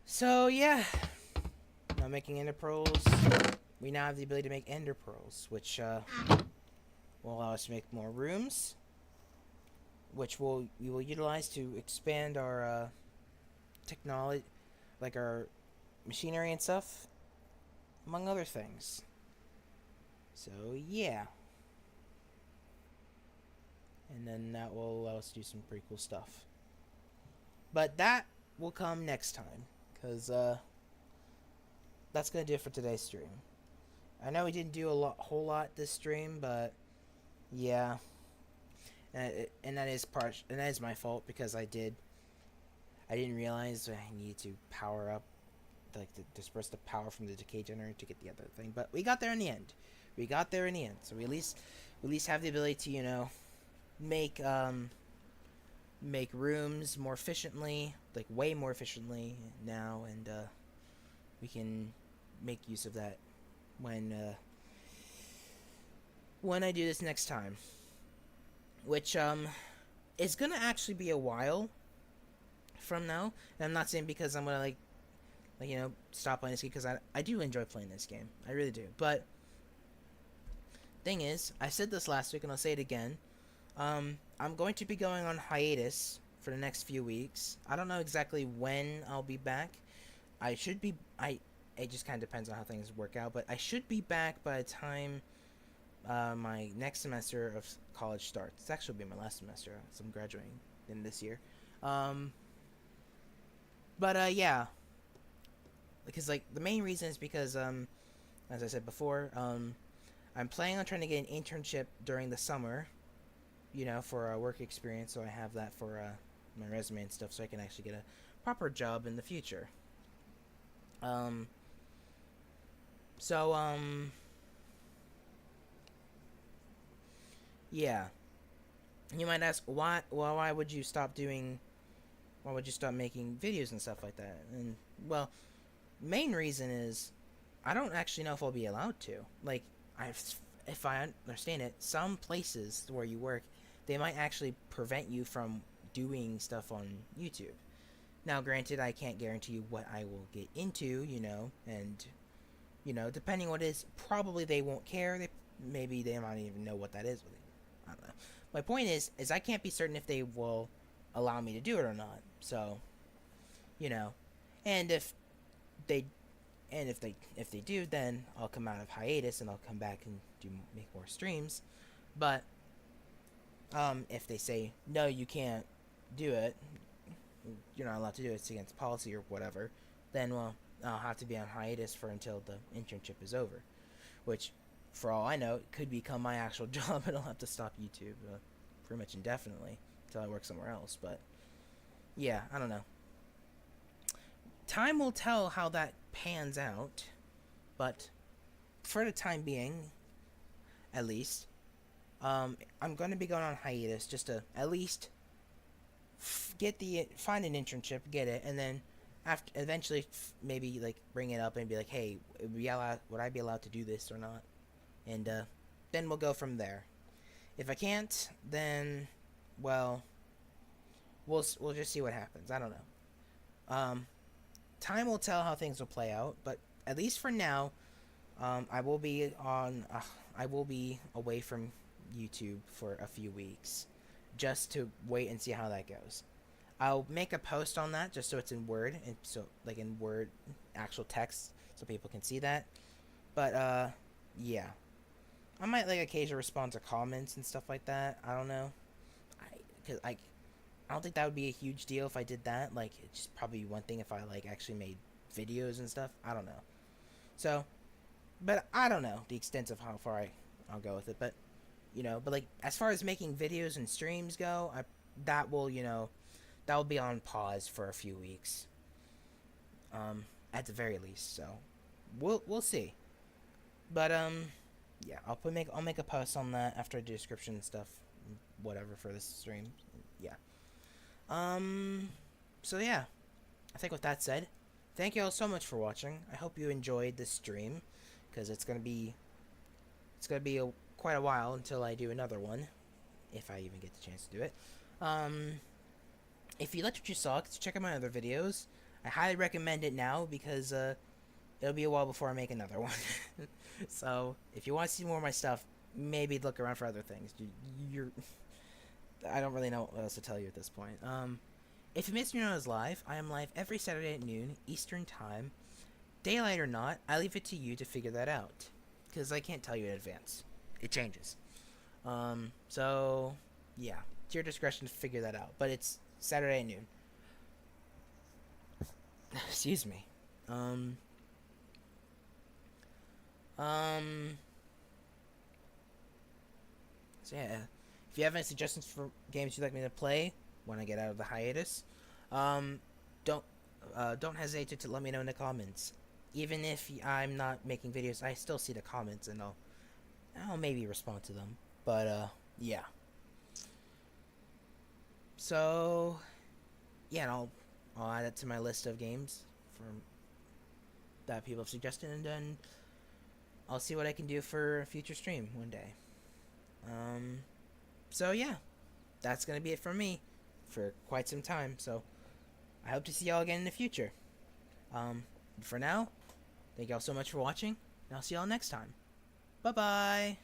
So yeah, now making ender pearls, we now have the ability to make ender pearls, which will allow us to make more rooms, which we will utilize to expand our technology, like our machinery and stuff, among other things. So yeah, and then that will allow us to do some pretty cool stuff. But that will come next time, because that's gonna do it for today's stream. I know we didn't do a whole lot this stream, but yeah. And that is my fault, because I didn't realize I needed to power up like to disperse the power from the decay generator to get the other thing. But we got there in the end. So we at least have the ability to, make make rooms more efficiently, like way more efficiently now, and we can make use of that when I do this next time, which is gonna actually be a while from now. And I'm not saying because I'm gonna stop playing this game, because I do enjoy playing this game, I really do. But thing is, I said this last week and I'll say it again. I'm going to be going on hiatus for the next few weeks. I don't know exactly when I'll be back. It just kind of depends on how things work out, but I should be back by the time my next semester of college starts. It's actually be my last semester, so I'm graduating in this year. Yeah, because the main reason is because as I said before, I'm planning on trying to get an internship during the summer, for a work experience, so I have that for my resume and stuff, so I can actually get a proper job in the future. Yeah. You might ask, why would you stop making videos and stuff like that? And, well, main reason is I don't actually know if I'll be allowed to. If I understand it, some places where you work, they might actually prevent you from doing stuff on YouTube. Now, granted, I can't guarantee you what I will get into, and, depending what it is, probably they won't care. Maybe they might even know what that is. I don't know. My point is I can't be certain if they will allow me to do it or not. So, and if they do, then I'll come out of hiatus and I'll come back and make more streams. But if they say no, you can't do it, you're not allowed to do it, it's against policy or whatever, then I'll have to be on hiatus until the internship is over, which, for all I know, it could become my actual job, and I'll have to stop YouTube pretty much indefinitely until I work somewhere else. But yeah, I don't know. Time will tell how that pans out, but for the time being, at least, I'm going to be going on hiatus just to at least find an internship, get it, and then eventually maybe bring it up and be like, hey, would I be allowed to do this or not? And then we'll go from there. If I can't, then, well, we'll just see what happens. I don't know. Time will tell how things will play out, but at least for now, I will be away from YouTube for a few weeks, just to wait and see how that goes. I'll make a post on that just so it's in Word, and so in Word actual text, so people can see that. But yeah, I might occasionally respond to comments and stuff like that. I don't know, because I don't think that would be a huge deal if I did that. It's just probably one thing if I actually made videos and stuff. I don't know. So, but I don't know the extent of how far I'll go with it. But as far as making videos and streams go, that will be on pause for a few weeks. At the very least. So, we'll see. But yeah, I'll make a post on that after the description and stuff, whatever, for this stream. Yeah. So yeah, I think with that said, thank you all so much for watching. I hope you enjoyed this stream, because it's gonna be quite a while until I do another one, if I even get the chance to do it. If you liked what you saw, check out my other videos. I highly recommend it now, because it'll be a while before I make another one. So if you want to see more of my stuff, maybe look around for other things. I don't really know what else to tell you at this point. If you missed me when I was live, I am live every Saturday at noon Eastern Time. Daylight or not, I leave it to you to figure that out, because I can't tell you in advance. It changes. So yeah, it's your discretion to figure that out. But it's Saturday at noon. Excuse me. So yeah, if you have any suggestions for games you'd like me to play when I get out of the hiatus, don't don't hesitate to let me know in the comments. Even if I'm not making videos, I still see the comments, and I'll maybe respond to them. But yeah. So yeah, and I'll add it to my list of games from that people have suggested, and then I'll see what I can do for a future stream one day. So yeah, that's gonna be it for me for quite some time. So I hope to see y'all again in the future. For now, thank y'all so much for watching, and I'll see y'all next time. Bye bye.